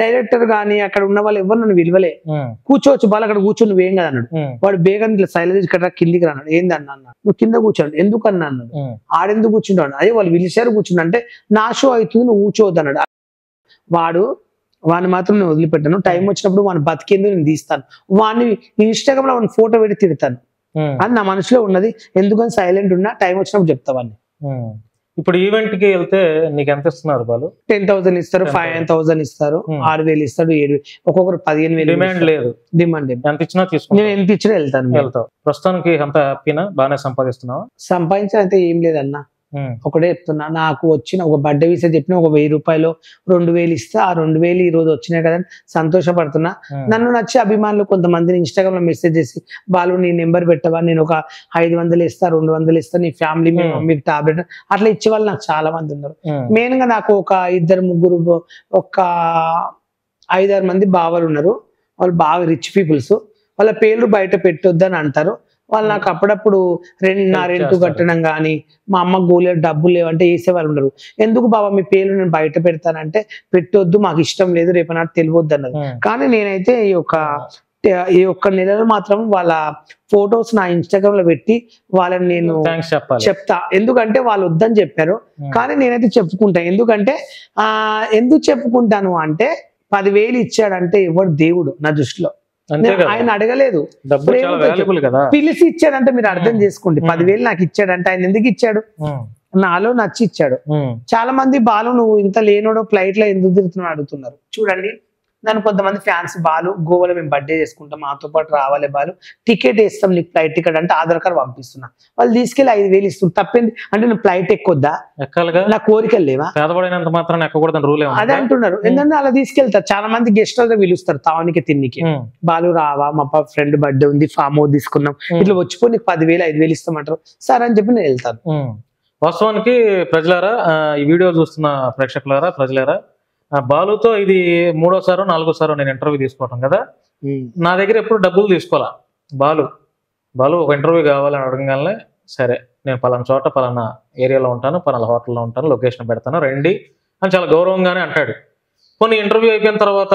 డైరెక్టర్ గానీ అక్కడ ఉన్న వాళ్ళు ఎవరు నన్ను విలువలే. కూర్చోవచ్చు బాగా అక్కడ కూర్చొని నువ్వేం కదా అన్నాడు. వాడు బేగన్ ఇట్లా సైలెన్స్ ఇక్కడ కిందికి రాన్నాడు. ఏంది అన్నా అన్నాడు. నువ్వు కింద కూర్చోండి. ఎందుకు అన్నా అన్నాడు. ఆడెందుకు కూర్చుంటాడు? అదే వాళ్ళు పిలిచారు కూర్చుండు అంటే నా షో అవుతుంది నువ్వు కూర్చోవద్దు అన్నాడు. వాడిని మాత్రం నేను వదిలిపెట్టాను. టైం వచ్చినప్పుడు వాడిని బతికేందుకు నేను తీస్తాను, వాడిని ఇన్స్టాగ్రామ్ లో వాడిని ఫోటో పెట్టి తిడతాను అని నా మనసులో ఉన్నది. ఎందుకని సైలెంట్ ఉన్నా, టైం వచ్చినప్పుడు చెప్తావాన్ని. ఇప్పుడు ఈవెంట్ కి వెళ్తే నీకు ఎంత ఇస్తున్నారు బాలు? 10,000 ఇస్తారు, 5,000 ఇస్తారు, 6,000 ఇస్తాడు, 7,000, ఒక్కొక్కరు 15,000. డిమాండ్ లేదు, డిమాండ్ ఎంత ఇచ్చినా తీసుకుంటా. నేను ఎంత ఇచ్చినా వెళ్తావు. ప్రస్తుతానికి అంత హ్యాపీనా? బాగానే సంపాదిస్తున్నావా? సంపాదించాలంటే ఏం లేదన్నా, ఒకటే చెప్తున్నా. నాకు వచ్చిన ఒక బర్త్డే విషయం చెప్పిన ఒక ₹1,000 2,000 ఇస్తే ఆ 2,000 ఈ రోజు వచ్చినాయి కదా సంతోషపడుతున్నా. నన్ను నచ్చే అభిమానులు కొంతమందిని ఇన్స్టాగ్రామ్ లో మెసేజ్ చేసి బాలు నీ నెంబర్ పెట్టవా, నేను ఒక 500 ఇస్తా, 200 ఇస్తా, నీ ఫ్యామిలీ మీ మమ్మీకి టాబ్లెట్ అట్లా ఇచ్చే వాళ్ళు నాకు చాలా మంది ఉన్నారు. మెయిన్ గా నాకు ఒక 2-3 ఒక 5-6 మంది బావలు ఉన్నారు. వాళ్ళు బాగా రిచ్ పీపుల్స్. వాళ్ళ పేర్లు బయట పెట్టొద్దని అంటారు. వాళ్ళు నాకు అప్పుడప్పుడు నా రెంట్ కట్టడం కానీ, మా అమ్మ గోలే డబ్బులు లేవంటే వేసేవాళ్ళు ఉండరు. ఎందుకు బాబా మీ పేర్లు నేను బయట పెడతానంటే పెట్టొద్దు, మాకు ఇష్టం లేదు, రేపు నాకు తెలియద్దు అన్నది. కానీ నేనైతే ఈ ఒక్క నెలలో మాత్రం వాళ్ళ ఫొటోస్ నా ఇన్స్టాగ్రామ్ లో పెట్టి వాళ్ళని నేను చెప్తా. ఎందుకంటే వాళ్ళు వద్దని చెప్పారు కానీ నేనైతే చెప్పుకుంటా. ఎందుకంటే ఎందుకు చెప్పుకుంటాను అంటే 10,000 ఇచ్చాడంటే ఎవరు దేవుడు నా దృష్టిలో. ఆయన అడగలేదు, పిలిచి ఇచ్చాడంటే మీరు అర్థం చేసుకోండి. 10,000 నాకు ఇచ్చాడంటే ఆయన ఎందుకు ఇచ్చాడు? నాలో నచ్చి ఇచ్చాడు. చాలా మంది బాలు నువ్వు ఇంత లేనోడో ఫ్లైట్ లో ఎందుకు తిరుగుతున్నావు అడుగుతున్నారు. చూడండి, నన్ను కొంతమంది ఫ్యాన్స్ బాలు గోవాలో మేము బర్త్డే చేసుకుంటాం, మాతో పాటు రావాలి బాలు, టికెట్ వేస్తాం నీకు ఫ్లైట్ టికెట్ అంటే ఆధార్ కార్డు పంపిస్తున్నా. వాళ్ళు తీసుకెళ్లి 5,000 ఇస్తుంది. తప్పింది అంటే నేను ఫ్లైట్ ఎక్కొద్దా? నా కోరికలు లేవా? అదే అంటున్నారు. ఎందుకంటే అలా తీసుకెళ్తారు. చాలా మంది గెస్ట్ హౌస్ పిలుస్తారు తావానికి తిన్నికి. బాలు రావా, మా ఫ్రెండ్ బర్త్డే ఉంది, ఫామ్ హౌస్ తీసుకున్నాం, ఇట్లా వచ్చిపో నీకు 10,000 5,000 ఇస్తామంటారు. సరే అని చెప్పి నేను వెళ్తాను. వాస్తవానికి ప్రజలారా, ఈ వీడియో చూస్తున్న ప్రేక్షకులారా, ప్రజలారా, బాలుతో ఇది 3వ సారో 4వ సారో నేను ఇంటర్వ్యూ తీసుకోవటం కదా. నా దగ్గర ఎప్పుడు డబ్బులు తీసుకోవాలా బాలు. బాలు ఒక ఇంటర్వ్యూ కావాలని అడగగానే సరే నేను పలానా చోట పలానా ఏరియాలో ఉంటాను, పలానా హోటల్లో ఉంటాను, లొకేషన్ పెడతాను రండి అని చాలా గౌరవంగానే అంటాడు. కొన్ని ఇంటర్వ్యూ అయిపోయిన తర్వాత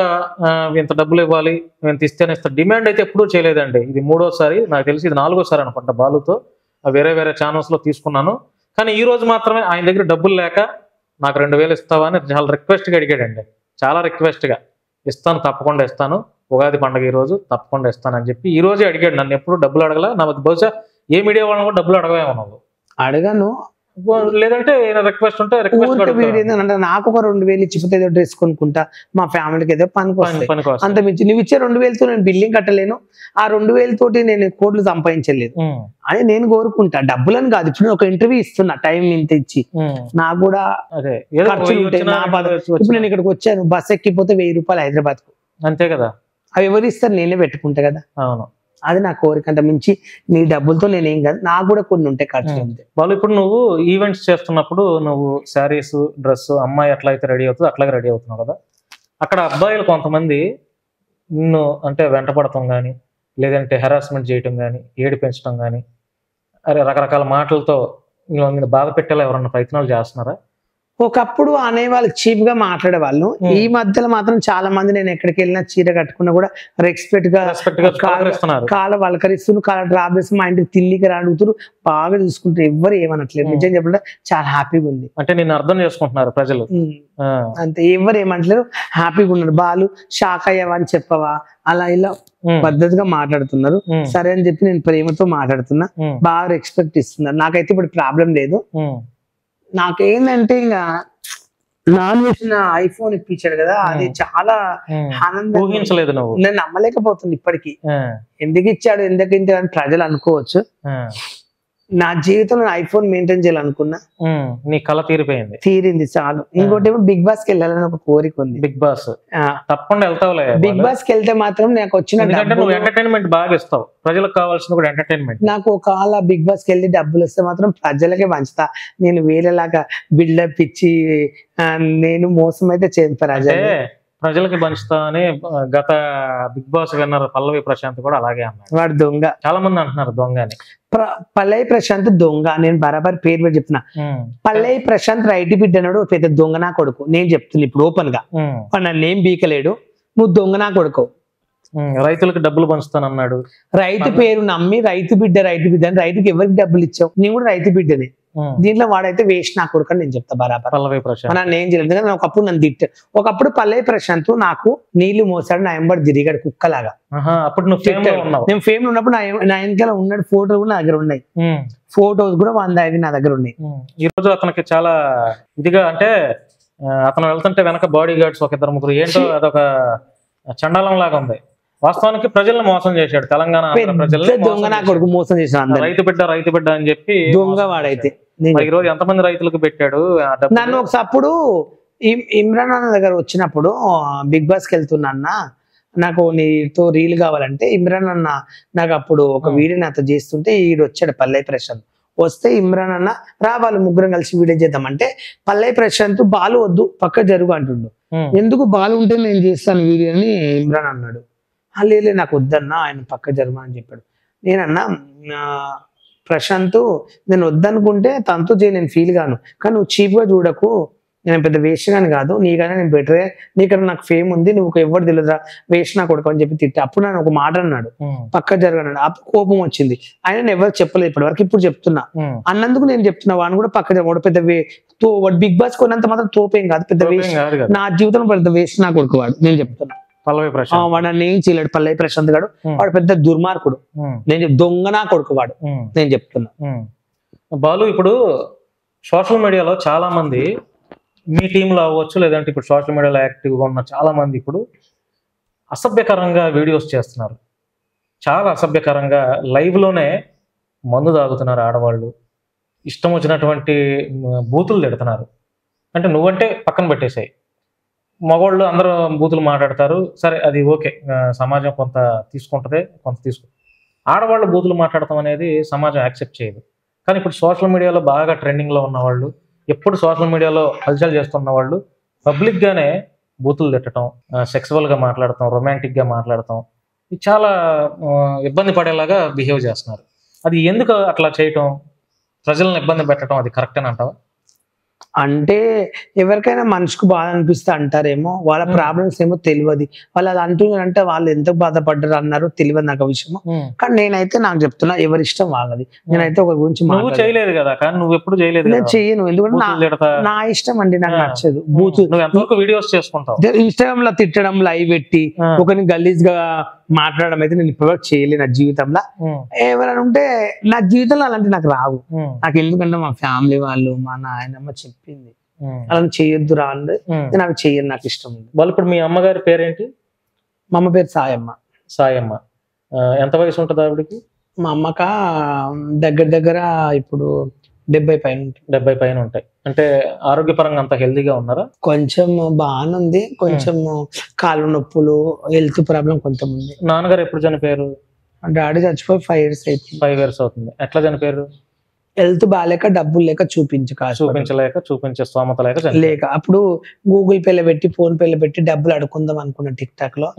ఇంత డబ్బులు ఇవ్వాలి, నేను ఇస్తేనే ఇస్తా, డిమాండ్ అయితే ఎప్పుడూ చేయలేదండి. ఇది 3వసారి, నాకు తెలిసి ఇది 4వసారి అనుకుంటా బాలుతో వేరే వేరే ఛానల్స్లో తీసుకున్నాను. కానీ ఈ రోజు మాత్రమే ఆయన దగ్గర డబ్బులు లేక నాకు 2000 ఇస్తావా అని చాలా రిక్వెస్ట్గా అడిగాడండి. చాలా రిక్వెస్ట్గా ఇస్తాను, తప్పకుండా ఇస్తాను, ఉగాది పండుగ ఈ రోజు తప్పకుండా ఇస్తానని చెప్పి ఈ రోజే అడిగాడు. నన్ను ఎప్పుడు డబ్బులు అడగల. నాకు బహుశా ఏ మీడియా వాళ్ళని కూడా డబ్బులు అడగవేమో నువ్వు. అడగను, లేదంటే రిక్వెస్ట్ ఉంటే అంటే నాకు ఒక 2000 ఇచ్చిపోతే ఏదో డ్రెస్ కొనుక్కుంటా, మా ఫ్యామిలీకి ఏదో పనికి అంత మించి నువ్వు ఇచ్చే 2000తో నేను బిల్డింగ్ కట్టలేను, ఆ 2000 తోటి నేను కోట్లు సంపాదించలేదు అని నేను కోరుకుంటా. డబ్బులని కాదు, ఇప్పుడు ఒక ఇంటర్వ్యూ ఇస్తున్నా టైం ఇంత ఇచ్చి, నాకు కూడా ఖర్చులు ఉంటాయి. నా బాధ ఇప్పుడు నేను ఇక్కడికి వచ్చాను, బస్ ఎక్కిపోతే 1000 రూపాయలు హైదరాబాద్ కు, అంతే కదా, అవి ఎవరు ఇస్తారు, నేనే పెట్టుకుంటా కదా. అవును, అది నా కోరిక. అంత మించి నీ డబ్బులతో నేనేం కాదు, నాకు కూడా కొన్ని ఉంటాయి ఖర్చులు. అంతే. వాళ్ళు ఇప్పుడు నువ్వు ఈవెంట్స్ చేస్తున్నప్పుడు నువ్వు శారీస్ డ్రెస్, అమ్మాయి ఎట్లా అయితే రెడీ అవుతుందో అట్లాగే రెడీ అవుతున్నావు కదా, అక్కడ అబ్బాయిలు కొంతమంది నిన్ను అంటే వెంటపడటం కానీ, లేదంటే హెరాస్మెంట్ చేయటం కానీ, ఏడిపించడం కానీ, అరే రకరకాల మాటలతో నేను బాధ పెట్టేలా ఎవరన్నా ప్రయత్నాలు చేస్తున్నారా? ఒకప్పుడు అనేవాళ్ళు చీప్ గా మాట్లాడేవాళ్ళు. ఈ మధ్యలో మాత్రం చాలా మంది నేను ఎక్కడికి వెళ్ళినా చీర కట్టుకున్నా కూడా రెస్పెక్ట్ గా కాల వలకరిస్తున్నారు, కాల డ్రాప్ చేసి మా ఇంటికి తిల్లికి అడుగుతారు, బాగా చూసుకుంటారు, ఎవ్వరు ఏమనట్లేదు. నిజం చెప్పడం చాలా హ్యాపీగా ఉంది. అంటే నేను అర్థం చేసుకుంటున్నారు ప్రజలు, అంతే, ఎవరు ఏమంటలేరు, హ్యాపీగా ఉన్నారు. బాలు షాక్ అయ్యావా అని చెప్పవా, అలా ఇలా పద్ధతిగా మాట్లాడుతున్నారు. సరే అని చెప్పి నేను ప్రేమతో మాట్లాడుతున్నా, బాగా రెస్పెక్ట్ ఇస్తున్నారు. నాకైతే ఇప్పుడు ప్రాబ్లం లేదు. నాకేంటంటే ఇంకా నాన్ వేసిన ఐఫోన్ ఇప్పించాడు కదా, అది చాలా ఆనందం. ఊహించలేదు నువ్వు, నేను నమ్మలేకపోతుంది ఇప్పటికీ. ఎందుకు ఇచ్చాడు, ఎందుకు ఇంత అని ప్రజలు అనుకోవచ్చు. నా జీవితంలో ఐఫోన్ మెయింటైన్ చేయాలనుకున్నా, నీ కళ తీరిపోయింది, తీరింది చాలు. ఇంకోటి ఏమో బిగ్ బాస్ కి వెళ్ళాలని ఒక కోరిక ఉంది. బిగ్ బాస్ తప్పకుండా వెళ్తావులే. బిగ్ బాస్ కి వెళ్తే మాత్రం నాకు వచ్చిన ఎంటర్టైన్మెంట్ బాగా ఇస్తావు, ప్రజలకు కావాల్సిన కూడా ఎంటర్టైన్మెంట్. నాకు ఒకవేళ బిగ్ బాస్ కి వెళ్ళి డబ్బులు వస్తే మాత్రం ప్రజలకే పంచుతా. నేను వేరేలాగా బిల్డప్ ఇచ్చి నేను మోసం అయితే చేయను. ప్రజలకి పంచుతా అని గత బిగ్ బాస్ విన్నర్ పల్లవి ప్రశాంత్ కూడా అలాగే అన్నారు. వాడు దొంగ, చాలా మంది అంటున్నారు దొంగ అని. పల్లవి ప్రశాంత్ దొంగ, నేను బరాబర్ పేరు పెట్టి చెప్తున్నా. పల్లవి ప్రశాంత్ రైతు బిడ్డ అన్నాడు, పెద్ద దొంగ నా కొడుకు. నేను చెప్తున్నా ఇప్పుడు ఓపెన్ గా, నన్ను ఏం బీకలేడు, నువ్వు దొంగ నా కొడుకు. రైతులకు డబ్బులు పంచుతానన్నాడు. రైతు పేరు నమ్మి రైతు బిడ్డ అని రైతుకి ఎవరికి డబ్బులు ఇచ్చావు? నేను కూడా రైతు బిడ్డనే. దీంట్లో వాడైతే వేస్ట్ నా కొడుకు అని నేను చెప్తా బరాబర్. నన్ను ఏం చేయలేదు, ఎందుకంటే ఒకప్పుడు నన్ను తిట్ట. ఒకప్పుడు పల్లవి ప్రశాంత్ నాకు నీళ్లు మోసాడు, నా ఎంబడి తిరిగాడు కుక్కలాగా. అప్పుడు నేను ఫేమ్ లో ఉన్నప్పుడు నా వెనకాల ఉన్నాడు, ఫోటోలు కూడా నా దగ్గర ఉన్నాయి, ఫోటోస్ కూడా 100 నా దగ్గర ఉన్నాయి. ఈ రోజు అతనికి చాలా ఇదిగా, అంటే అతను వెళ్తుంటే వెనక బాడీ గార్డ్స్ ఒక 2-3 ఏంటో అదొక చండాలం లాగా ఉంది. వాస్తవానికి ప్రజలను మోసం చేశాడు, తెలంగాణ దొంగ నా కొడుకు మోసం చేశాడు. రైతు బిడ్డ అని చెప్పి దొంగ వాడైతే. ఈ రోజు ఎంతమంది రైతులకు పెట్టాడు. నన్ను ఒకసారి ఇమ్రాన్ అన్న దగ్గర వచ్చినప్పుడు బిగ్ బాస్ కి వెళ్తున్నా, నాకు నీతో రీల్ కావాలంటే ఇమ్రాన్ అన్న నాకు అప్పుడు ఒక వీడియో నాతో చేస్తుంటే ఈడు వచ్చాడు పల్లవి ప్రశాంత్. వస్తే ఇమ్రాన్ అన్న రా వాళ్ళు ముగ్గురం కలిసి వీడియో చేద్దామంటే పల్లవి ప్రశాంత్ బాలు వద్దు పక్క జరుగు అంటుండు. ఎందుకు బాలు ఉంటే నేను చేస్తాను వీడియో అని ఇమ్రాన్ అన్నాడు. లేదు నాకు వద్దన్నా, ఆయన పక్క జరుగు అని చెప్పాడు. నేనన్నా ప్రశాంత్ నేను వద్దనుకుంటే తనతో చేయి, నేను ఫీల్ గాను, కానీ నువ్వు చీప్ గా చూడకు, నేను పెద్ద వేస్ట్ గాని కాదు, నీకైనా నేను బెటరే, నీకన్నా నాకు ఫేమ్ ఉంది, నువ్వు ఎవరు తెలియదురా వేస్ట్ నా కొడుకు అని చెప్పి తిట్టా. అప్పుడు నేను ఒక మాట అన్నాడు, పక్క జరగన్నాడు. అప్పుడు కోపం వచ్చింది. ఆయన ఎవరు చెప్పలేదు ఇప్పటి వరకు, ఇప్పుడు చెప్తున్నా. అన్నందుకు నేను చెప్తున్నా వాడిని కూడా పక్క జరగ. పెద్ద బిగ్ బాస్ కొన్నంత మాత్రం తోపేం కాదు, పెద్ద వేస్ట్ నా జీవితంలో పెద్ద వేస్ట్ నా కొడుకు వాడు. నేను చెప్తున్నా పల్లవి ప్రశాంత్ వాడు నన్ను ఏం చేయలేడు. పల్లవి ప్రశాంత్ గాడు వాడు పెద్ద దుర్మార్గుడు, నేను దొంగ నా కొడుకు వాడు. నేను చెప్తున్నా. బాలు, ఇప్పుడు సోషల్ మీడియాలో చాలా మంది మీ టీంలో అవ్వచ్చు, లేదంటే ఇప్పుడు సోషల్ మీడియాలో యాక్టివ్గా ఉన్న చాలా మంది ఇప్పుడు అసభ్యకరంగా వీడియోస్ చేస్తున్నారు. చాలా అసభ్యకరంగా లైవ్లోనే మందు తాగుతున్నారు ఆడవాళ్ళు, ఇష్టం వచ్చినటువంటి బూతులు తిడుతున్నారు. అంటే నువ్వంటే పక్కన పెట్టేసాయి, మగవాళ్ళు అందరూ బూతులు మాట్లాడతారు, సరే అది ఓకే, సమాజం కొంత తీసుకుంటుంది, కొంత ఆడవాళ్ళు బూతులు మాట్లాడటం అనేది సమాజం యాక్సెప్ట్ చేయదు. కానీ ఇప్పుడు సోషల్ మీడియాలో బాగా ట్రెండింగ్లో ఉన్నవాళ్ళు, ఎప్పుడు సోషల్ మీడియాలో హల్చల్ చేస్తున్న వాళ్ళు పబ్లిక్గానే బూతులు తిట్టడం, సెక్సువల్గా మాట్లాడటం, రొమాంటిక్గా మాట్లాడటం, ఇది చాలా ఇబ్బంది పడేలాగా బిహేవ్ చేస్తున్నారు. అది ఎందుకు అట్లా చేయటం, ప్రజలను ఇబ్బంది పెట్టడం అది కరెక్ట్ అని అంటావా? అంటే ఎవరికైనా మనిషికి బాధ అనిపిస్తే అంటారేమో, వాళ్ళ ప్రాబ్లమ్స్ ఏమో తెలియదు. వాళ్ళు అది అంటున్నారంటే వాళ్ళు ఎంత బాధపడ్డారు అన్నారో తెలియదు నాకు ఆ విషయం. కానీ నేనైతే నాకు చెప్తున్నా, ఎవరి ఇష్టం వాళ్ళది. నేనైతే ఒకరి గురించి నువ్వు చేయలేదు కదా, కానీ నువ్వు ఎప్పుడు చేయలేదు నేను కదా. చెయ్యను, ఎందుకంటే బూతులు తిడతా. నా ఇష్టం అండి, నాకు నచ్చదు బూతు. నువ్వు ఎంతవరకు వీడియోస్ చేసుకుంటావు? ఇన్స్టాగ్రామ్ లో తిట్టడం, లైవ్ పెట్టి ఒకరిని గలీజ్ గా మాట్లాడడం అయితే నేను ఇప్పటివరకు చేయలేదు నా జీవితంలో. ఎవరైనా ఉంటే నా జీవితంలో అలాంటి నాకు రావు. నాకు ఎందుకంటే మా ఫ్యామిలీ వాళ్ళు, మా నాయనమ్మ చెప్పింది అలా చేయొద్దు రా అని, నేను అవి చెయ్యను, నాకు ఇష్టం ఉంది. వాళ్ళు ఇప్పుడు మీ అమ్మగారి పేరేంటి? మా అమ్మ పేరు సాయమ్మ. సాయమ్మ. ఎంత వయసు ఉంటుంది ఆవిడకి? మా అమ్మక దగ్గర దగ్గర ఇప్పుడు 70 పైన ఉంటుంది. 70 పైన ఉంటాయి. అంటే ఆరోగ్యపరంగా అంత హెల్దీగా ఉన్నారా? కొంచెం బాగానే ఉంది, కొంచెం కాళ్ళు నొప్పులు, హెల్త్ ప్రాబ్లం కొంచెం ఉంది. నాన్నగారు ఎప్పుడు చనిపోయారు? డాడీ చచ్చిపోయి 5 years అవుతుంది. 5 years అవుతుంది. ఎట్లా చనిపోయారు? హెల్త్ బాగాలేక, డబ్బులు లేక చూపించే స్తోమత లేక అప్పుడు గూగుల్ పేలో పెట్టి, ఫోన్ పేలో పెట్టి డబ్బులు అడుకుందాం అనుకున్న టిక్ టాక్ లో.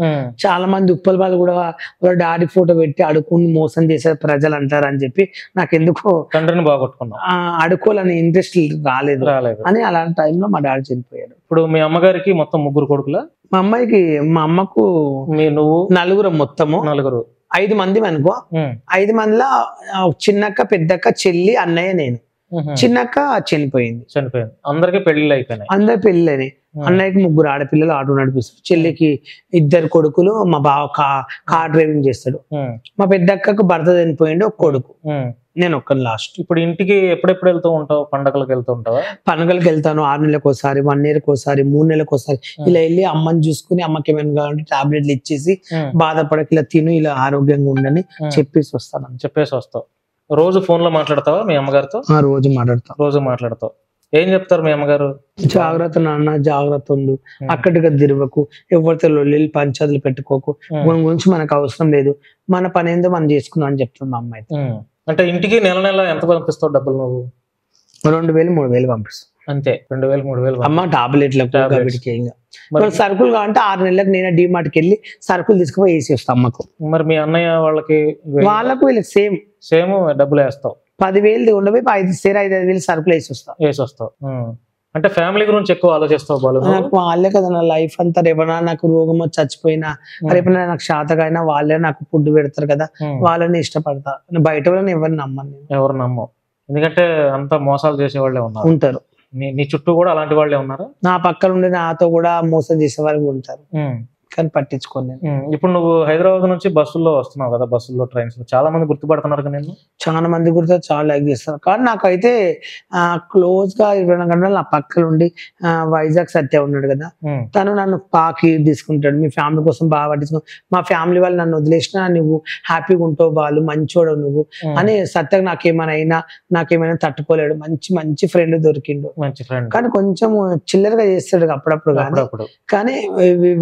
చాలా మంది ఉప్పల్ వాళ్ళు కూడా వాళ్ళ డాడీ ఫోటో పెట్టి అడుకుని మోసం చేసే ప్రజలు అంటారు అని చెప్పి నాకు ఎందుకో తండ్రిని బాగొట్టుకున్నా, అడుకోవాలని ఇంట్రెస్ట్ రాలేదు అని అలాంటి టైంలో మా డాడీ చనిపోయాడు. ఇప్పుడు మీ అమ్మగారికి మొత్తం 3 కొడుకులా? మా అమ్మకు నువ్వు 4 మొత్తము. 4. 5 మంది అనుకో. 5 మందిలో చిన్నక్క, పెద్దక్క, చెల్లి, అన్నయ్య, నేను. చిన్నక్క చనిపోయింది. అందరికి పెళ్లిళ్ళు అయిపోయినాయి. అందరి పెళ్ళిని. అన్నయ్యకి 3 ఆడపిల్లలు, ఆటో నడిపిస్తారు. చెల్లికి 2 కొడుకులు, మా బావ కార్ డ్రైవింగ్ చేస్తాడు. మా పెద్దక్కకు భర్త చనిపోయిండు, ఒక కొడుకు, నేను ఒక్కని లాస్ట్. ఇప్పుడు ఇంటికి ఎప్పుడెప్పుడు వెళ్తూ ఉంటావు? పండగలకు వెళ్తూ ఉంటావా? పండుగలకు వెళ్తాను, 6 నెలలకు ఒకసారి, 1 year ఒకసారి, 3 నెలలకు ఒకసారి. ఇలా వెళ్ళి అమ్మని చూసుకుని, అమ్మకి ఏమైనా కావాలంటే టాబ్లెట్లు ఇచ్చేసి, బాధపడక ఇలా తిను, ఇలా ఆరోగ్యంగా ఉండని చెప్పేసి వస్తాను. చెప్పేసి వస్తావు. రోజు ఫోన్ లో మాట్లాడతావా మీ అమ్మగారితో? రోజు మాట్లాడతావు. ఏం చెప్తారు మీ అమ్మగారు? జాగ్రత్త నాన్న, జాగ్రత్త ఉండు, అక్కడిగా తిరగకు, ఎవరితో లొల్లి పంచాదులు పెట్టుకోకు, దాని గురించి మనకు అవసరం లేదు, మన పని ఏందో మనం చేసుకున్నాం అని చెప్తుంది మా అమ్మ అయితే. అంటే ఇంటికి నెల నెల ఎంత పంపిస్తావు డబ్బులు నువ్వు? 2000, 3000 పంపిస్తావు అంతే. 2000, 3000 అమ్మ టాబ్లెట్లకు, సరుకులు కావాలంటే 6 నెలలకు నేను డిమార్ట్కి వెళ్ళి సరుకులు తీసుకుపోయి వేసి వస్తాను అమ్మకు. మరి మీ అన్నయ్య వాళ్ళకి? వీళ్ళకి సేమ్ డబ్బులు వేస్తావు. 10,000 ఉండబోయి 5,000 సరుకులు వేసి వస్తావు. అంటే ఫ్యామిలీ గురించి ఎక్కువ ఆలోచిస్తావు బాలు? నాకు వాళ్ళే కదా నా లైఫ్ అంతా. రేపన్నా నాకు రోగం వచ్చి చచ్చిపోయినా, రేపన్నా నాకు శాతకైనా వాళ్ళే నాకు ఫుడ్ పెడతారు కదా, వాళ్ళని ఇష్టపడతా. బయట వాళ్ళని ఎవరిని నమ్మను. ఎవరు నమ్మవు, ఎందుకంటే అంత మోసాలు చేసే వాళ్ళే ఉంటారు. నీ చుట్టూ కూడా అలాంటి వాళ్ళే ఉన్నారు. నా పక్కన ఉండే నాతో కూడా మోసం చేసే వాళ్ళు ఉంటారు, కానీ పట్టించుకోండి. ఇప్పుడు నువ్వు హైదరాబాద్ నుంచి బస్సుల్లో వస్తున్నావు కదా, బస్సుల్లో, ట్రైన్స్ లో చాలా మంది గుర్తుపడుతున్నారు కదా నేను? చాలా మంది గుర్తు, చాలా లైక్ చేస్తారు. కానీ నాకైతే క్లోజ్ గా 20 గంటలు నా పక్కన ఉండి వైజాగ్ సత్య ఉన్నాడు కదా, తను నన్ను పాకి తీసుకుంటాడు. మీ ఫ్యామిలీ కోసం బాగా పట్టించుకో, మా ఫ్యామిలీ వాళ్ళు నన్ను వదిలేసినా నువ్వు హ్యాపీగా ఉంటావు, వాళ్ళు మంచోడు నువ్వు అని. సత్యకు నాకేమైనా తట్టుకోలేడు. మంచి ఫ్రెండ్ దొరికిండు, కానీ కొంచెం చిల్లరగా చేస్తాడు అప్పుడప్పుడు, కానీ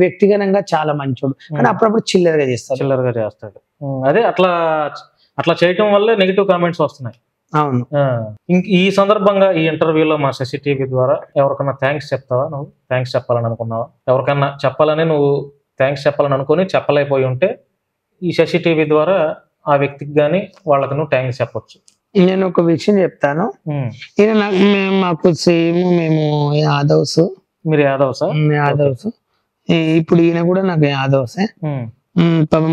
వ్యక్తిగతంగా చాలా మంచోడు, కానీ అప్పుడప్పుడు చిల్లరగా చేస్తాడు. అదే అట్లా చేయటం వల్ల నెగిటివ్ కామెంట్స్ వస్తున్నాయి. అవును. ఈ సందర్భంగా ఈ ఇంటర్వ్యూలో మా శశి టీవీ ద్వారా ఎవరికన్నా థ్యాంక్స్ చెప్తావా? నువ్వు థ్యాంక్స్ చెప్పాలని అనుకున్నావా? ఎవరికన్నా చెప్పాలని నువ్వు థ్యాంక్స్ చెప్పాలని అనుకుని చెప్పలేకపోయి ఉంటే ఈ శశి టీవీ ద్వారా ఆ వ్యక్తికి గానీ వాళ్ళకి నువ్వు థ్యాంక్స్ చెప్పొచ్చు. నేను ఒక విషయం చెప్తాను. మాకు సేమ్, మేము యాదవ్స్. మీరు యాదవ్సా? యాదవ్స్. ఇప్పుడు ఈయన కూడా నాకు యాదవ్సే.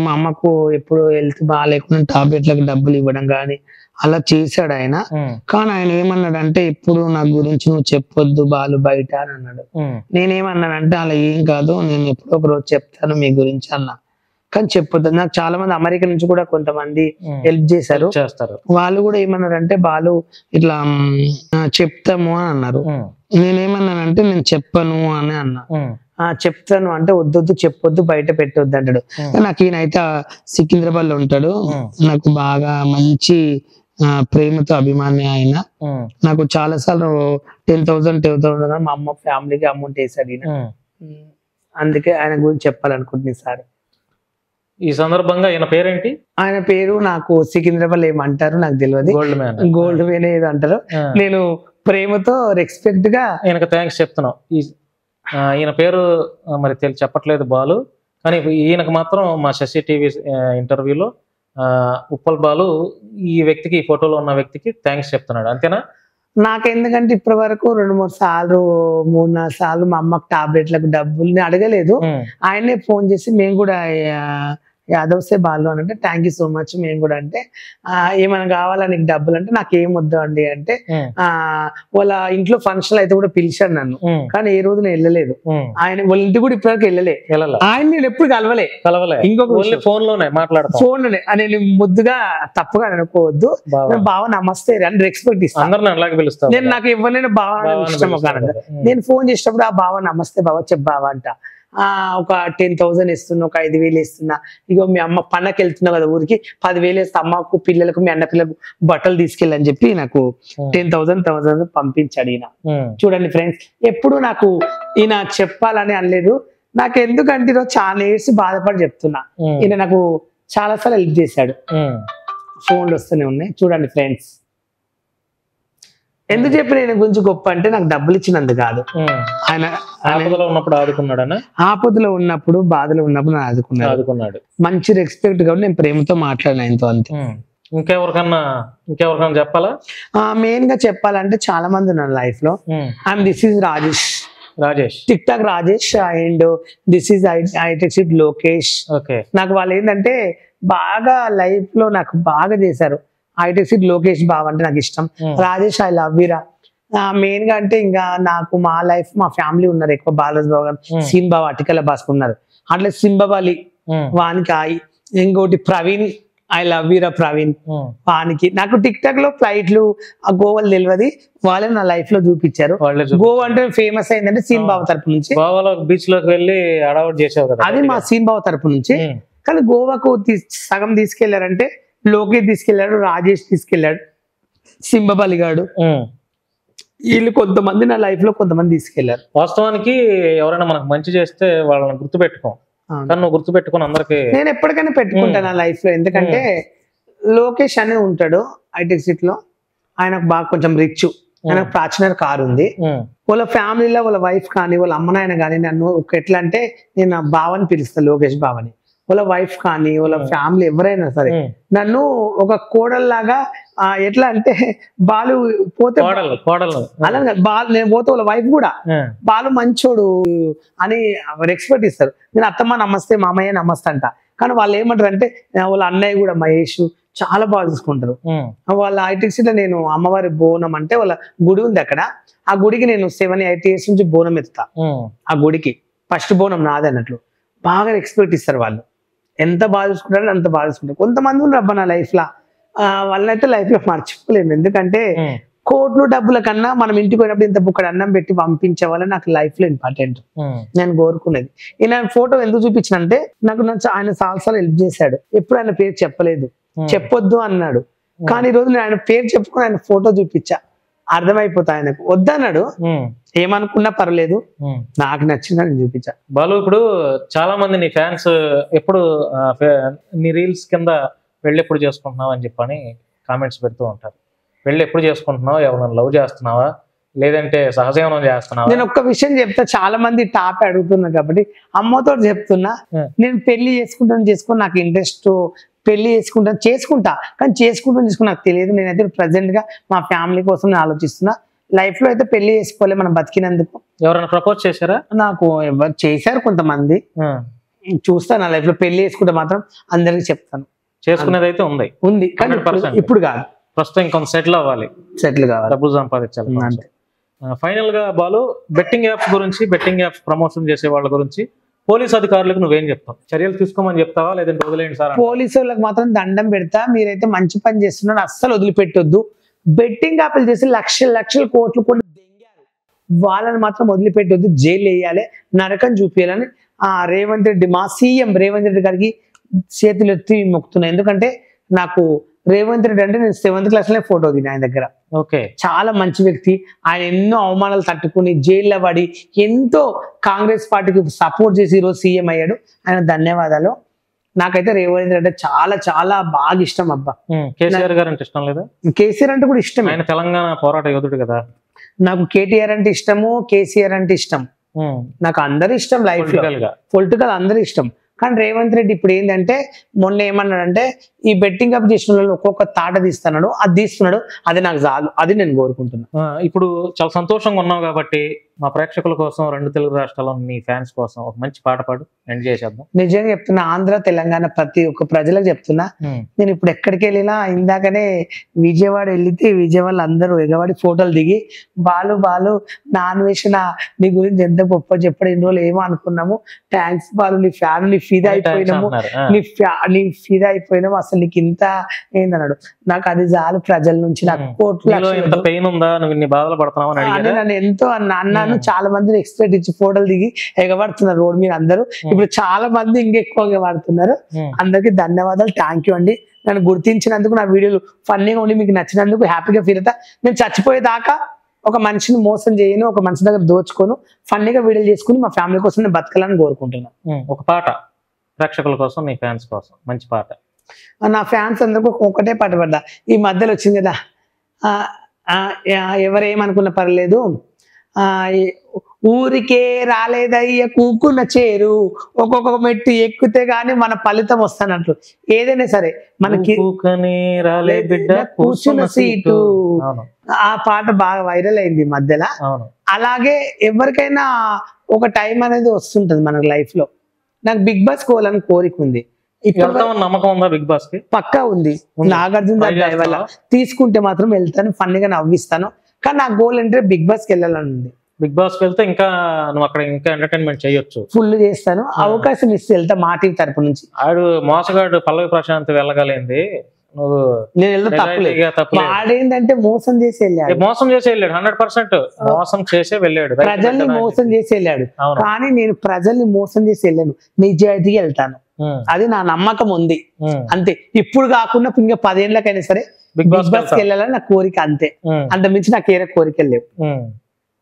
మా అమ్మకు ఎప్పుడు హెల్త్ బాగాలేకుండా టాబ్లెట్లకు డబ్బులు ఇవ్వడం కానీ అలా చేశాడు ఆయన. కానీ ఆయన ఏమన్నాడంటే, ఇప్పుడు నా గురించి నువ్వు చెప్పొద్దు బాలు బయట అని అన్నాడు. నేనేమన్నానంటే, అలా ఏం కాదు, నేను ఎప్పుడో ఒక రోజు చెప్తాను మీ గురించి అన్నా, కానీ చెప్పొద్దు. నాకు చాలా మంది అమెరికా నుంచి కూడా కొంతమంది హెల్ప్ చేశారు. వాళ్ళు కూడా ఏమన్నారంటే, బాలు ఇట్లా చెప్తాము అని అన్నారు. నేనేమన్నానంటే, నేను చెప్పను అని అన్నా. చెప్తాను అంటే, వద్దొద్దు చెప్పొద్దు, బయట పెట్టొద్దు అంటాడు. నాకు ఈయనైతే సికింద్రాబాద్ లో ఉంటాడు, నాకు బాగా మంచి ప్రేమతో అభిమాని ఆయన. నాకు చాలా సార్లు 10,000 మా అమ్మ ఫ్యామిలీకి అమౌంట్ వేసాడు ఈయన. అందుకే ఆయన గురించి చెప్పాలనుకుంటున్నాను సార్. ఈ సందర్భంగా ఆయన పేరేంటి? ఆయన పేరు నాకు సికింద్రాబాద్ ఏమంటారు నాకు తెలియదు, గోల్డ్ మ్యాన్ ఏదో అంటారు. నేను ప్రేమతో రెస్పెక్ట్ గా ఈయనకు థ్యాంక్స్ చెప్తున్నావు. ఈయన పేరు మరి చెప్పట్లేదు బాలు, కానీ ఈయనకు మాత్రం మా శశి టీవీ ఇంటర్వ్యూలో ఉప్పల్ బాలు ఈ వ్యక్తికి, ఈ ఫోటోలో ఉన్న వ్యక్తికి థ్యాంక్స్ చెప్తున్నాడు, అంతేనా? నాకెందుకంటే ఇప్పటి వరకు 2-3 సార్లు 3-4 సార్లు మా అమ్మకి టాబ్లెట్లకు డబ్బులు నేను అడగలేదు. ఆయనే ఫోన్ చేసి మేము కూడా యాదవ్ సే బాలు అని అంటే థ్యాంక్ యూ సో మచ్ మేము కూడా అంటే ఏమైనా కావాలా నీకు డబ్బులు అంటే నాకు ఏం వద్దు అండి అంటే వాళ్ళ ఇంట్లో ఫంక్షన్ అయితే కూడా పిలిచాడు నన్ను, కానీ ఏ రోజు నేను వెళ్ళలేదు. ఆయన వాళ్ళ ఇంటికి కూడా ఇప్పటివరకు వెళ్ళలే. ఆయన నేను ఎప్పుడు కలవలే. ఇంకొక ఫోన్లోనే మాట్లాడతాను, ఫోన్లోనే. నేను ముద్దుగా తప్పుగా అనుకోవద్దు, బావ నమస్తే అని రెస్పెక్ట్ ఇస్తాను. నేను నాకు ఎవరైనా బావ ఇష్టం ఒక నేను ఫోన్ చేసినప్పుడు ఆ బావ నమస్తే బావ చెప్పావా అంట. ఒక 10,000 ఇస్తున్నా, ఒక 5,000 ఇస్తున్నా, ఇగో మీ అమ్మ పన్నకి వెళ్తున్నా కదా ఊరికి 10,000 ఇస్తే అమ్మకు పిల్లలకు మీ అన్న పిల్లలకు బట్టలు తీసుకెళ్ళని చెప్పి నాకు 10,000 పంపించాడు ఈయన. చూడండి ఫ్రెండ్స్, ఎప్పుడు నాకు ఈయన చెప్పాలని అనలేదు. నాకు ఎందుకంటే ఈరోజు చాలా ఏడ్చి బాధపడి చెప్తున్నా. ఈయన నాకు చాలా సార్లు హెల్ప్ చేశాడు. ఫోన్లు వస్తూనే ఉన్నాయి. చూడండి ఫ్రెండ్స్, ఎందుకు చెప్పి నేను గురించి గొప్ప అంటే నాకు డబ్బులు ఇచ్చినందుకు కాదు, ఆయన ఆపదలో ఉన్నప్పుడు బాధలో ఉన్నప్పుడు ఆదుకున్నాడు. మంచి రెస్పెక్ట్ గా నేను ప్రేమతో మాట్లాడిన ఆయనతో, అంతే. ఇంకెవరికన్నా చెప్పాలా? మెయిన్ గా చెప్పాలంటే చాలా మంది ఉన్నారు లైఫ్ లో. This is Rajesh, TikTok Rajesh, and this is iTech Lokesh. నాకు వాళ్ళు ఏంటంటే బాగా లైఫ్ లో నాకు బాగా చేశారు. ఐటెక్ లోకేష్ బావ అంటే నాకు ఇష్టం. రాజేష్ ఐ లవ్ యూరా. మెయిన్ గా అంటే ఇంకా నాకు మా లైఫ్ మా ఫ్యామిలీ ఉన్నారు ఎక్కువ. బాలరాజ్ బాబు గారు, సీన్ బాబు, అటికల భాస్కర్ ఉన్నారు. అట్లా సింబబాలి వానికి ఇంకోటి ప్రవీణ్ ఐ లవ్ యూరా ప్రవీణ్ వానికి. నాకు టిక్ టాక్ లో ఫ్లైట్లు ఆ గోవాలు తెలియదు, వాళ్ళే నా లైఫ్ లో చూపించారు. గోవా అంటే ఫేమస్ అయిందంటే సీన్ బాబు తరపు నుంచి. బీచ్ లోకి వెళ్ళి అడౌట్ చేసావు కదా, అది మా సీన్ బాబు తరపు నుంచి. కానీ గోవాకు సగం తీసుకెళ్లారంటే లోకేష్ తీసుకెళ్లాడు, రాజేష్ తీసుకెళ్లాడు, సింబబాలి గాడు, వీళ్ళు కొంతమంది నా లైఫ్ లో కొంతమంది తీసుకెళ్లారు. వాస్తవానికి ఎవరైనా మనకు మంచి చేస్తే వాళ్ళని గుర్తుపెట్టుకోం, కానీ నువ్వు గుర్తుపెట్టుకుని అందరికి. నేను ఎప్పటికైనా పెట్టుకుంటాను నా లైఫ్ లో. ఎందుకంటే లోకేష్ అనే ఉంటాడు ఐటెక్ సిటీ లో, ఆయనకు బాగా కొంచెం రిచ్, ఆయనకు ప్రాచీన కారు ఉంది. వాళ్ళ ఫ్యామిలీలో వాళ్ళ వైఫ్ కానీ వాళ్ళ అమ్మ నాయన కానీ నన్ను ఎట్లా అంటే నేను బావని పిలుస్తాను, లోకేష్ బావని. వాళ్ళ వైఫ్ కానీ వాళ్ళ ఫ్యామిలీ ఎవరైనా సరే నన్ను ఒక కోడల్లాగా, ఎట్లా అంటే బాలు పోతే అలా బాలు నేను పోతే వాళ్ళ వైఫ్ కూడా బాలు మంచోడు అని రెస్పెక్ట్ ఇస్తారు. నేను అత్తమ్మ నమస్తే, మామయ్య నమస్తే అంట. కానీ వాళ్ళు ఏమంటారు అంటే వాళ్ళ అన్నయ్య కూడా మహేష్ చాలా బాగా చూసుకుంటారు. వాళ్ళ ఐటెక్ సిటీలో నేను అమ్మవారి బోనం అంటే వాళ్ళ గుడి ఉంది అక్కడ, ఆ గుడికి నేను 7-8 years నుంచి బోనం ఎత్తుతా. ఆ గుడికి ఫస్ట్ బోనం నాది అన్నట్లు బాగా రెస్పెక్ట్ ఇస్తారు వాళ్ళు. ఎంత బాగా చూసుకుంటారో అంత బాగా చూసుకుంటారు. కొంతమంది ఉన్నారు నా లైఫ్ లో, వాళ్ళనైతే లైఫ్ లో మర్చిపోలేను. ఎందుకంటే కోట్లు డబ్బుల కన్నా మనం ఇంటికి పోయినప్పుడు ఇంత బుక్కడ అన్నం పెట్టి పంపించే వాళ్ళ నాకు లైఫ్ లో ఇంపార్టెంట్. నేను కోరుకునేది. ఈయన ఫోటో ఎందుకు చూపించిన అంటే నాకు ఆయన సార్లు హెల్ప్ చేశాడు. ఎప్పుడు ఆయన పేరు చెప్పలేదు, చెప్పొద్దు అన్నాడు. కానీ ఈ రోజు నేను ఆయన పేరు చెప్పుకుని ఆయన ఫోటో చూపించా, అర్థమైపోతా ఆయనకు. వద్దన్నాడు, ఏమనుకున్నా పర్లేదు, నాకు నచ్చింది నేను చూపించా. బాలు, ఇప్పుడు చాలా మంది నీ ఫ్యాన్స్ ఎప్పుడు నీ రీల్స్ కింద వెళ్ళి ఎప్పుడు చేసుకుంటున్నావు అని చెప్పని కామెంట్స్ పెడుతూ ఉంటారు. వెళ్ళి ఎప్పుడు చేసుకుంటున్నావు, ఎవరైనా లవ్ చేస్తున్నావా లేదంటే సహజీవనం చేస్తున్నావా? నేను ఒక్క విషయం చెప్తా, చాలా మంది టాప్ అడుగుతున్నారు కాబట్టి అమ్మతో చెప్తున్నా, నేను పెళ్లి చేసుకుని నాకు ఇంట్రెస్ట్, పెళ్లి చేసుకుంటా కానీ చేసుకుంటా నాకు తెలియదు. నేనైతే ప్రెసెంట్ గా మా ఫ్యామిలీ కోసం నేను ఆలోచిస్తున్నా. లైఫ్ లో అయితే పెళ్లి చేసుకోలే మనం బతికినందుకు. ఎవరైనా ప్రపోజ్ చేశారా? నాకు ఎవరు చేశారు కొంతమంది, చూస్తాను. నా లైఫ్ లో పెళ్లి చేసుకుంటే మాత్రం అందరికి చెప్తాను. చేసుకునేది అయితే ఉంది కానీ ఇప్పుడు కాదు, ప్రస్తుతం ఇంకొంత సెటిల్ అవ్వాలి, డబ్బులు సంపాదించాలి. ఫైనల్ గా బాలు, బెట్టింగ్ యాప్స్ గురించి, బెట్టింగ్ యాప్స్ ప్రమోషన్ చేసే వాళ్ళ గురించి పోలీస్ అధికారులకు నువ్వేం చెప్తావు? చర్యలు తీసుకోమని చెప్తావా లేదంటే వదిలేండి సార్? పోలీసు వాళ్ళకి మాత్రం దండం పెడతా, మీరైతే మంచి పని చేస్తున్నారు, అస్సలు వదిలిపెట్టొద్దు. బెట్టింగ్ యాప్లు చేసి లక్షల కోట్లు కూడా దెంగారు, వాళ్ళని మాత్రం వదిలిపెట్టొద్దు, జైలు వేయాలి, నరకం చూపించాలని రేవంత్ రెడ్డి, మా సీఎం రేవంత్ రెడ్డి గారికి చేతులు ఎత్తి మొక్కుతున్నాయి. ఎందుకంటే నాకు రేవంత్ రెడ్డి అంటే నేను 7th class లోనే ఫోటో దిని ఆయన దగ్గర. చాలా మంచి వ్యక్తి. ఆయన ఎన్నో అవమానాలు తట్టుకుని జైల్లో పడి ఎంతో కాంగ్రెస్ పార్టీకి సపోర్ట్ చేసి ఈరోజు సీఎం అయ్యాడు. ఆయన ధన్యవాదాలు. నాకైతే రేవంత్ రెడ్డి చాలా చాలా బాగా ఇష్టం అబ్బా. కేసీఆర్ గారు అంటే ఇష్టం లేదా? కేసీఆర్ అంటే కూడా ఇష్టం, ఆయన తెలంగాణ పోరాట యోధుడు కదా. నాకు కేటీఆర్ అంటే ఇష్టము, కేసీఆర్ అంటే ఇష్టం. నాకు అందరు ఇష్టం లైఫ్ లో, పొలిటికల్ అందరు ఇష్టం. కానీ రేవంత్ రెడ్డి ఇప్పుడు ఏంటంటే మొన్న ఏమన్నాడంటే ఈ బెట్టింగ్ యాప్ చేసిన వాళ్ళు ఒక్కొక్క తాట తీస్తున్నాడు, అది తీస్తున్నాడు, అది నాకు చాలు, అది నేను కోరుకుంటున్నాను. ఇప్పుడు చాలా సంతోషంగా ఉన్నావు కాబట్టి మా ప్రేక్షకుల కోసం, 2 తెలుగు రాష్ట్రాల్లో నీ ఫ్యాన్స్ కోసం ఒక మంచి పాట పాడు, ఎండ్ చేసేద్దాం. నిజంగా చెప్తున్నా, ఆంధ్ర తెలంగాణ ప్రతి ఒక్క ప్రజలకు చెప్తున్నా, నేను ఇప్పుడు ఎక్కడికి వెళ్ళినా, ఇందాకనే విజయవాడ వెళ్తే విజయవాడ అందరూ ఎగవాడి ఫోటోలు దిగి బాలు నాన్ వేసిన నీ గురించి ఎంత గొప్ప చెప్పడం, ఇన్ని రోజులు ఏమో అనుకున్నాము, థ్యాంక్స్ బాలు, నీ ఫ్యాన్, నీ ఫిదా అయిపోయినాము, నీ ఫిదా అయిపోయినాము, అసలు నీకు ఇంత ఏందన్నాడు. నాకు అది చాలు, ప్రజల నుంచి నాకు కోట్లు పెయిన్ ఉందా, నువ్వు ఇన్ని బాధలు పడుతున్నావు అని నన్ను ఎంతో అన్నాను. చాలా మందిని ఎక్స్పెక్ట్ ఇచ్చి ఫోటోలు దిగి ఎగబడుతున్నారు రోడ్ మీద అందరూ. ఇప్పుడు చాలా మంది ఇంకెక్కువగా వాడుతున్నారు. అందరికి ధన్యవాదాలు, థ్యాంక్ యూ అండి. నన్ను గుర్తించినందుకు, నా వీడియోలు ఫన్నీగా ఉండి మీకు నచ్చినందుకు హ్యాపీగా ఫీల్ అవుతా. నేను చచ్చిపోయేదాకా ఒక మనిషిని మోసం చేయను, ఒక మనిషి దగ్గర దోచుకోను, ఫన్నీగా వీడియోలు చేసుకుని మా ఫ్యామిలీ కోసం నేను బతకాలని కోరుకుంటున్నాను. ఒక పాట ప్రేక్షకుల కోసం, నీ ఫ్యాన్స్ కోసం మంచి పాట. నా ఫ్యాన్స్ అందరికీ ఒకటే పాట పడ్డా, ఈ మధ్యలో వచ్చింది కదా, ఎవరేమనుకున్నా పర్లేదు, ఊరికే రాలేదయ్య కూకున్న చేరు, ఒక్కొక్క మెట్టు ఎక్కితే గానీ మన ఫలితం వస్తానట్లు. ఏదైనా సరే మనకి కూర్చున్న సీటు, ఆ పాట బాగా వైరల్ అయింది ఈ మధ్యలో. అలాగే ఎవరికైనా ఒక టైం అనేది వస్తుంటది మనకు లైఫ్ లో. నాకు బిగ్ బాస్ కోవాలని కోరిక ఉంది, నమ్మకం ఉందా బిగ్ బాస్ కి? పక్కా ఉంది. నాగార్జున వల్ల తీసుకుంటే మాత్రం వెళ్తాను, ఫన్నీగా నవ్విస్తాను. కానీ నా గోల్ అంటే బిగ్ బాస్ కి వెళ్ళాలని ఉంది. బిగ్ బాస్ కి వెళ్తే ఇంకా నువ్వు అక్కడ ఇంకా ఎంటర్టైన్మెంట్ చేయొచ్చు, ఫుల్ చేస్తాను. అవకాశం ఇస్తే వెళ్తా మా టీం తరపు నుంచి. ఆడు మోసగాడు పల్లవి ప్రశాంత్ వెళ్ళగలిగింది, నువ్వు నేను వెళ్తా తప్పులేదు. వాడేందంటే మోసం చేసి వెళ్ళాడు, 100% మోసం చేసే వెళ్ళాడు, ప్రజల్ని మోసం చేసి వెళ్ళాడు. కానీ నేను ప్రజల్ని మోసం చేసి వెళ్ళాను, నిజాయితీగా వెళ్తాను, అది నా నమ్మకం ఉంది అంతే. ఇప్పుడు కాకుండా ఇంకా 10 ఏళ్ళకైనా సరే బిగ్ బాస్ కి వెళ్ళాలని నా కోరిక అంతే, అంత మించి నాకు ఏరే కోరికలు లేవు.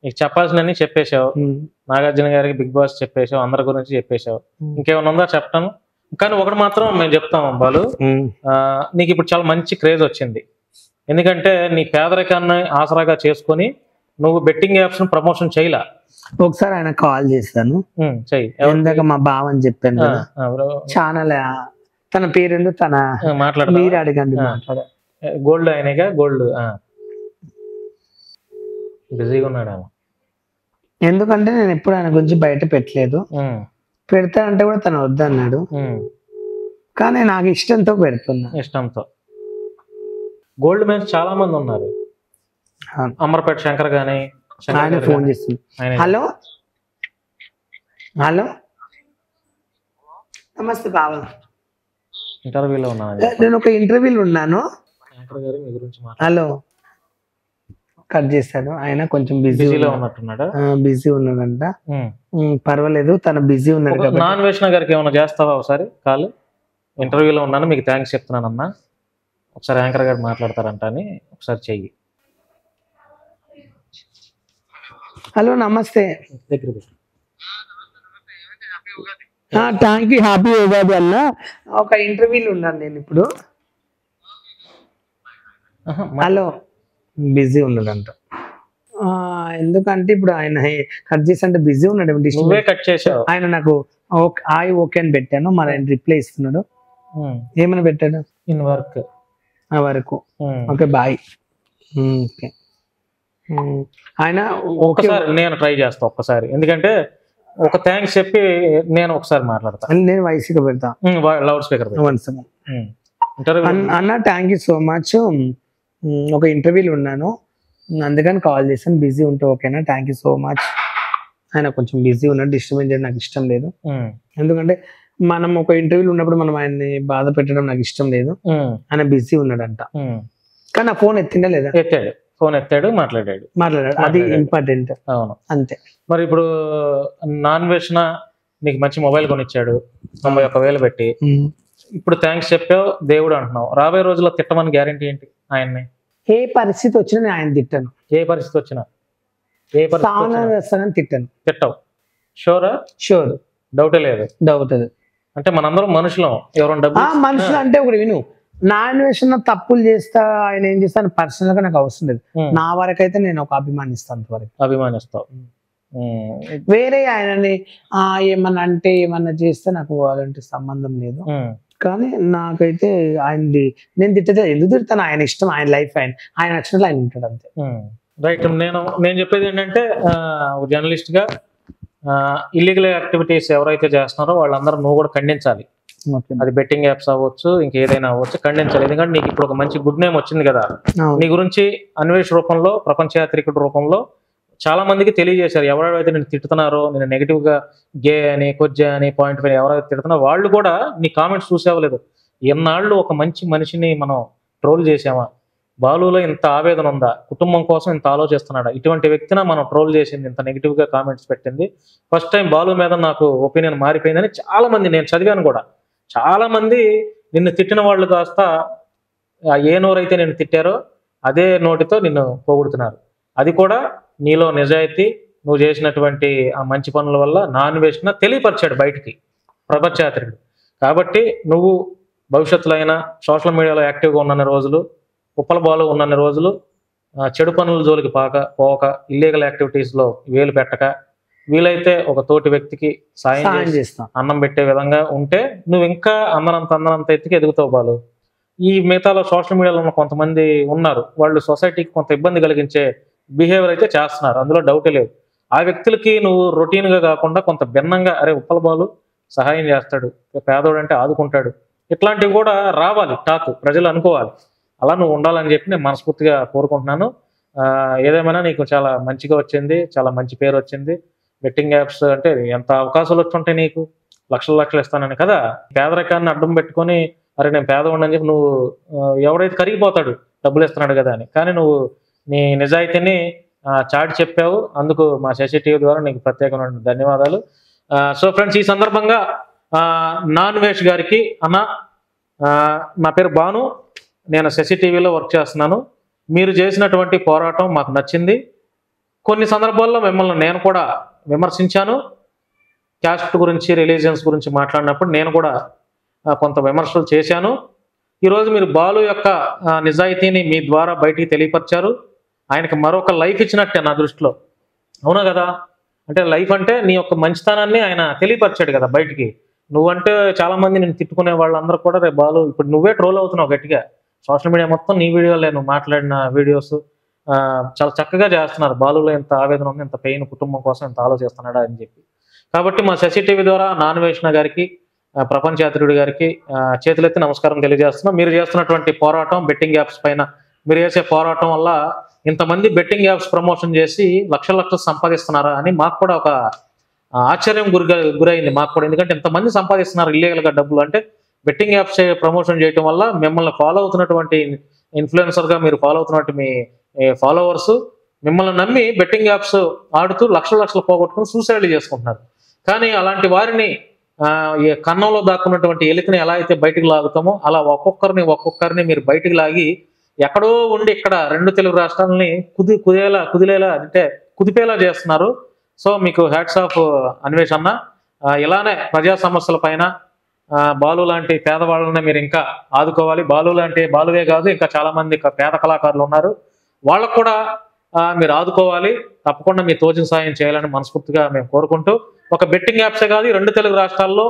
నీకు చెప్పాల్సినన్ని చెప్పేశావు, నాగార్జున గారికి బిగ్ బాస్ చెప్పేశావు, అందరి గురించి చెప్పేశావు. ఇంకేమైనా ఉందా చెప్పటం? కానీ ఒకటి మాత్రం మేము చెప్తాం బాలు, నీకు ఇప్పుడు చాలా మంచి క్రేజ్ వచ్చింది. ఎందుకంటే నీ పేదరికాన్ని ఆసరాగా చేసుకొని నువ్వు బెట్టింగ్ యాప్స్ ప్రమోషన్ చేయలా. ఒకసారి ఆయన కాల్ చేస్తాను, ఇందాక మా బావ అని చెప్పాను కదా ఛానల్, తన పేరు తన మాట్లాడారు, మీరు అడగండి. గోల్డ్ ఆయనగా, గోల్డ్ బిజీగా ఉన్నాడు. ఎందుకంటే నేను ఎప్పుడు ఆయన గురించి బయట పెట్టలేదు, పెడతా అంటే కూడా తను వద్దన్నాడు. కానీ నాకు ఇష్టంతో పెడుతున్నా, ఇష్టంతో. గోల్డ్ మ్యాన్స్ చాలా మంది ఉన్నారు, అమర్పేట శంకర్ గానీ. ఆయన ఫోన్ చేస్తుంది. హలో హలో, నమస్తే బాబా, ఇంటర్వ్యూలో ఉన్నాను, నేను ఒక ఇంటర్వ్యూలో ఉన్నాను. హలో, కట్ చేశాడు. ఆయన కొంచెం బిజీలో ఉన్నట్టున్నాడు, బిజీ ఉన్నాడంట. పర్వాలేదు, తను బిజీ ఉన్నాడు. నాన్ వేషణ గారికి ఏమైనా చేస్తావా ఒకసారి కాల్? ఇంటర్వ్యూలో ఉన్నాను, మీకు థ్యాంక్స్ చెప్తున్నాను అన్న, ఒకసారి యాంకర్ గారు మాట్లాడతారంట అని ఒకసారి చెయ్యి. హలో నమస్తే, థ్యాంక్ యూ, హ్యాపీ ఉగాది అన్న. ఒక ఇంటర్వ్యూలో ఉన్నాను నేను ఇప్పుడు. హలో, బిజీ ఉన్నాడంట. ఎందుకంటే ఇప్పుడు ఆయన కట్ చేసి అంటే బిజీ ఉన్నాడు, కట్ చేసావు. ఆయన నాకు ఓకే అని పెట్టాను, మరి ఆయన రిప్లై ఇస్తున్నాడు. ఏమైనా పెట్టాడు? ఇన్ వర్క్ వరకు. Okay bye. ఓకే, ఆయన ఒకసారి నేను ట్రై చేస్తా ఒక్కసారి, ఎందుకంటే ఒక థ్యాంక్స్ చెప్పి నేను ఒకసారి మాట్లాడతా. నేను వైసీగా పెడతా, లౌడ్ స్పీకర్ అన్న. Thank you so much. ఒక ఇంటర్వ్యూలో ఉన్నాను, అందుకని కాల్ చేశాను. బిజీ ఉంటే ఓకేనా? Thank you so much. ఆయన కొంచెం బిజీ ఉన్నాడు, డిస్టర్బెన్స్ చేయడం నాకు ఇష్టం లేదు. ఎందుకంటే మనం ఒక ఇంటర్వ్యూలో ఉన్నప్పుడు మనం ఆయన్ని బాధ పెట్టడం నాకు ఇష్టం లేదు. ఆయన బిజీ ఉన్నాడంట, కానీ నా ఫోన్ ఎత్తిందా లేదా? ఎత్తాడు, ఫోన్ ఎత్తాడు, మాట్లాడాడు. అది ఇంపార్టెంట్. అవును, అంతే. మరి ఇప్పుడు నాన్ వేషణ నీకు మంచి మొబైల్ కొనిచ్చాడు 91,000 పెట్టి. ఇప్పుడు థ్యాంక్స్ చెప్పావు, దేవుడు అంటున్నావు. రాబోయే రోజుల్లో తిట్టమని గ్యారంటీ ఏంటి ఆయన్ని? ఏ పరిస్థితి వచ్చినా నేను ఆయన తిట్టాను. ఏ పరిస్థితి వచ్చినా, తిట్టాను. తిట్టవు? షూరా? షూర్, డౌటే లేదు. డౌట్ అది. అంటే మనందరం మనుషులం, ఎవరైనా డబ్బు మనుషులు అంటే ఒకటి విను, నా అన్వేషణ తప్పులు చేస్తా, ఆయన ఏం చేస్తాను పర్సనల్ గా నాకు అవసరం లేదు. నా వరకైతే నేను ఒక అభిమానిస్తాను, అంతవరకు అభిమానిస్తావు. వేరే ఆయనని ఏమన్నా అంటే ఏమన్నా చేస్తే నాకు వాళ్ళంటే సంబంధం లేదు. కానీ నాకైతే ఆయనది నేను ఎందుకు తిడతాను, ఆయన ఇష్టం, ఆయన లైఫ్, ఆయన నచ్చినట్లు ఆయన ఉంటాడు అంతే. రైట్. నేను చెప్పేది ఏంటంటే ఒక జర్నలిస్ట్ గా ఇల్లీగల్ యాక్టివిటీస్ ఎవరైతే చేస్తున్నారో వాళ్ళందరూ నువ్వు కూడా ఖండించాలి. అది బెట్టింగ్ యాప్స్ అవ్వచ్చు, ఇంకేదైనా అవ్వచ్చు, ఖండించాలి. ఎందుకంటే నీకు ఇప్పుడు ఒక మంచి గుడ్ నేమ్ వచ్చింది కదా. నీ గురించి అన్వేష్ రూపంలో, ప్రపంచ యాత్రికుడి రూపంలో చాలా మందికి తెలియజేశారు. ఎవరైతే నేను తిడుతున్నారో, నేను నెగిటివ్ గా గే అని, కొజ్జా అని, పాయింట్ పైన ఎవరైతే తిడుతున్నారో వాళ్ళు కూడా నీ కామెంట్స్ చూసేవలేదు. ఎన్నాళ్ళు ఒక మంచి మనిషిని మనం ట్రోల్ చేసామా, బాలులో ఇంత ఆవేదన ఉందా, కుటుంబం కోసం ఇంత ఆలోచిస్తున్నాడా, ఇటువంటి వ్యక్తిన మనం ట్రోల్ చేసింది, ఇంత నెగిటివ్ గా కామెంట్స్ పెట్టింది. ఫస్ట్ టైం బాలు మీద నాకు ఒపీనియన్ మారిపోయిందని చాలా మంది, నేను చదివాను కూడా, చాలా మంది నిన్ను తిట్టిన వాళ్ళు కాస్త ఏ నోరైతే నిన్ను తిట్టారో అదే నోటితో నిన్ను పొగుడుతున్నారు. అది కూడా నీలో నిజాయితీ, నువ్వు చేసినటువంటి ఆ మంచి పనుల వల్ల నాన్ వేసిన తెలియపరిచాడు బయటికి ప్రపంచ యాత్రికుడు. కాబట్టి నువ్వు భవిష్యత్తులో అయినా సోషల్ మీడియాలో యాక్టివ్గా ఉన్న రోజులు, ఉప్పల బాలు ఉన్న రోజులు చెడు పనుల జోలికి పోక, ఇల్లీగల్ యాక్టివిటీస్లో వేలు పెట్టక, వీలైతే ఒక తోటి వ్యక్తికి సాయం చేస్తా అన్నం పెట్టే విధంగా ఉంటే నువ్వు ఇంకా అందరంత ఎత్తుకి ఎదుగుతావు బాలు. ఈ మిగతాలో సోషల్ మీడియాలో ఉన్న కొంతమంది ఉన్నారు, వాళ్ళు సొసైటీకి కొంత ఇబ్బంది కలిగించే బిహేవియర్ అయితే చేస్తున్నారు, అందులో డౌటే లేదు. ఆ వ్యక్తులకి నువ్వు రొటీన్గా కాకుండా కొంత భిన్నంగా, అరే ఉప్పల బాలు సహాయం చేస్తాడు, పేదోడు అంటే ఆదుకుంటాడు, ఇట్లాంటివి కూడా రావాలి, టాక్ ప్రజలు అనుకోవాలి. అలా నువ్వు ఉండాలని చెప్పి నేను మనస్ఫూర్తిగా కోరుకుంటున్నాను. ఏదేమైనా నీకు చాలా మంచిగా వచ్చింది, చాలా మంచి పేరు వచ్చింది. బెట్టింగ్ యాప్స్ అంటే ఎంత అవకాశాలు వచ్చుంటాయి నీకు, లక్షలు ఇస్తానని కదా. పేదరికాన్ని అడ్డం పెట్టుకొని అరే నేను పేదవాడిని అని చెప్పి నువ్వు, ఎవడైతే కరిగిపోతాడు డబ్బులు ఇస్తున్నాడు కదా అని. కానీ నువ్వు నీ నిజాయితీని చాటి చెప్పావు, అందుకు మా శశి టీవీ ద్వారా నీకు ప్రత్యేకమైన ధన్యవాదాలు. సో ఫ్రెండ్స్, ఈ సందర్భంగా నాన్ వేష్ గారికి, అన్న నా పేరు బాను, నేను శశి టీవీలో వర్క్ చేస్తున్నాను, మీరు చేసినటువంటి పోరాటం మాకు నచ్చింది. కొన్ని సందర్భాల్లో మిమ్మల్ని నేను కూడా విమర్శించాను, క్యాస్ట్ గురించి, రిలీజియన్స్ గురించి మాట్లాడినప్పుడు నేను కూడా కొంత విమర్శలు చేశాను. ఈరోజు మీరు బాలు యొక్క నిజాయితీని మీ ద్వారా బయటికి తెలియపరిచారు. ఆయనకి మరొక లైఫ్ ఇచ్చినట్టే నా దృష్టిలో, అవునా కదా. అంటే లైఫ్ అంటే నీ యొక్క మంచితనాన్ని ఆయన తెలియపరిచాడు కదా బయటికి. నువ్వంటే చాలా మంది నేను తిట్టుకునే వాళ్ళందరూ కూడా రే బాలు, ఇప్పుడు నువ్వే ట్రోల్ అవుతున్నావు గట్టిగా, సోషల్ మీడియా మొత్తం నీ వీడియోలే, నువ్వు మాట్లాడిన వీడియోస్ చాలా చక్కగా చేస్తున్నారు. బాలులో ఎంత ఆవేదన ఉంది, ఎంత పెయిన్, కుటుంబం కోసం ఎంత ఆలోచిస్తున్నాడా అని చెప్పి. కాబట్టి మా శశి టీవీ ద్వారా నాన్ వేషణ గారికి, ప్రపంచ యాత్రికుడి గారికి చేతులెత్తి నమస్కారం తెలియజేస్తున్నాం. మీరు చేస్తున్నటువంటి పోరాటం, బెట్టింగ్ యాప్స్ పైన మీరు చేసే పోరాటం వల్ల ఇంతమంది బెట్టింగ్ యాప్స్ ప్రమోషన్ చేసి లక్షలు సంపాదిస్తున్నారా అని మాకు కూడా ఒక ఆశ్చర్యం గురైంది మాకు కూడా. ఎందుకంటే ఇంతమంది సంపాదిస్తున్నారు ఇల్లీగల్గా డబ్బులు. అంటే బెట్టింగ్ యాప్స్ ప్రమోషన్ చేయడం వల్ల మిమ్మల్ని ఫాలో అవుతున్నటువంటి ఇన్ఫ్లుయెన్సర్గా మీరు ఫాలో అవుతున్నటువంటి మీ ఫాలోవర్స్ మిమ్మల్ని నమ్మి బెట్టింగ్ యాప్స్ ఆడుతూ లక్షలు పోగొట్టుకుని సూసైడ్లు చేసుకుంటున్నారు. కానీ అలాంటి వారిని ఈ కన్నంలో దాక్కున్నటువంటి ఎలుకని ఎలా అయితే బయటికి లాగుతామో అలా ఒక్కొక్కరిని మీరు బయటికి లాగి ఎక్కడో ఉండి ఇక్కడ 2 తెలుగు రాష్ట్రాలని కుదిలేలా అంటే కుదిపేలా చేస్తున్నారు. సో మీకు హ్యాట్స్ ఆఫ్ అన్వేష్ అన్న. ఇలానే ప్రజా సమస్యల పైన బాలు లాంటి పేదవాళ్ళని మీరు ఇంకా ఆదుకోవాలి. బాలువే కాదు, ఇంకా చాలా మంది పేద కళాకారులు ఉన్నారు, వాళ్ళకు కూడా మీరు ఆదుకోవాలి. తప్పకుండా మీ తోచిన సాయం చేయాలని మనస్ఫూర్తిగా మేము కోరుకుంటూ, ఒక బెట్టింగ్ యాప్సే కాదు, 2 తెలుగు రాష్ట్రాల్లో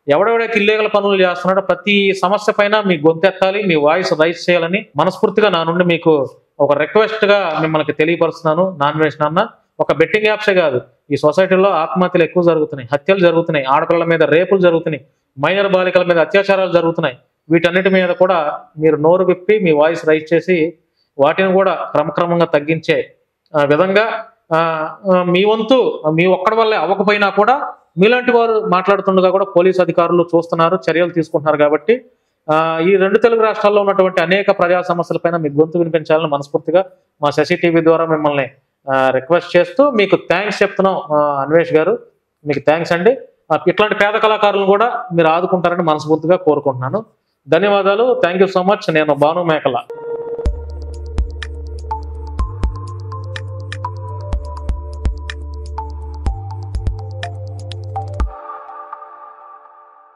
ఎవడెవడైతే ఇల్లీగల్ పనులు చేస్తున్నాడో ప్రతి సమస్య పైన మీ గొంతెత్తాలి, మీ వాయిస్ రైజ్ చేయాలని మనస్ఫూర్తిగా నా నుండి మీకు ఒక రిక్వెస్ట్ గా మిమ్మల్ని తెలియపరుస్తున్నాను. నాన్ వేషణ అన్న, ఒక బెట్టింగ్ యాప్సే కాదు, ఈ సొసైటీలో ఆత్మహత్యలు ఎక్కువ జరుగుతున్నాయి, హత్యలు జరుగుతున్నాయి, ఆడపిల్లల మీద రేపులు జరుగుతున్నాయి, మైనర్ బాలికల మీద అత్యాచారాలు జరుగుతున్నాయి. వీటన్నిటి మీద కూడా మీరు నోరు విప్పి మీ వాయిస్ రైజ్ చేసి వాటిని కూడా క్రమక్రమంగా తగ్గించే విధంగా మీ వంతు, మీ ఒక్కడి వల్లే అవ్వకపోయినా కూడా మీలాంటి వారు మాట్లాడుతుండగా కూడా పోలీసు అధికారులు చూస్తున్నారు, చర్యలు తీసుకుంటున్నారు. కాబట్టి ఈ 2 తెలుగు రాష్ట్రాల్లో ఉన్నటువంటి అనేక ప్రజా సమస్యలపైన మీ గొంతు వినిపించాలని మనస్ఫూర్తిగా మా శశి టీవీ ద్వారా మిమ్మల్ని రిక్వెస్ట్ చేస్తూ మీకు థ్యాంక్స్ చెప్తున్నాం. అన్వేష్ గారు, మీకు థ్యాంక్స్ అండి. ఇట్లాంటి పేద కళాకారులను కూడా మీరు ఆదుకుంటారని మనస్ఫూర్తిగా కోరుకుంటున్నాను. ధన్యవాదాలు. Thank you so much. నేను బాను మేకల.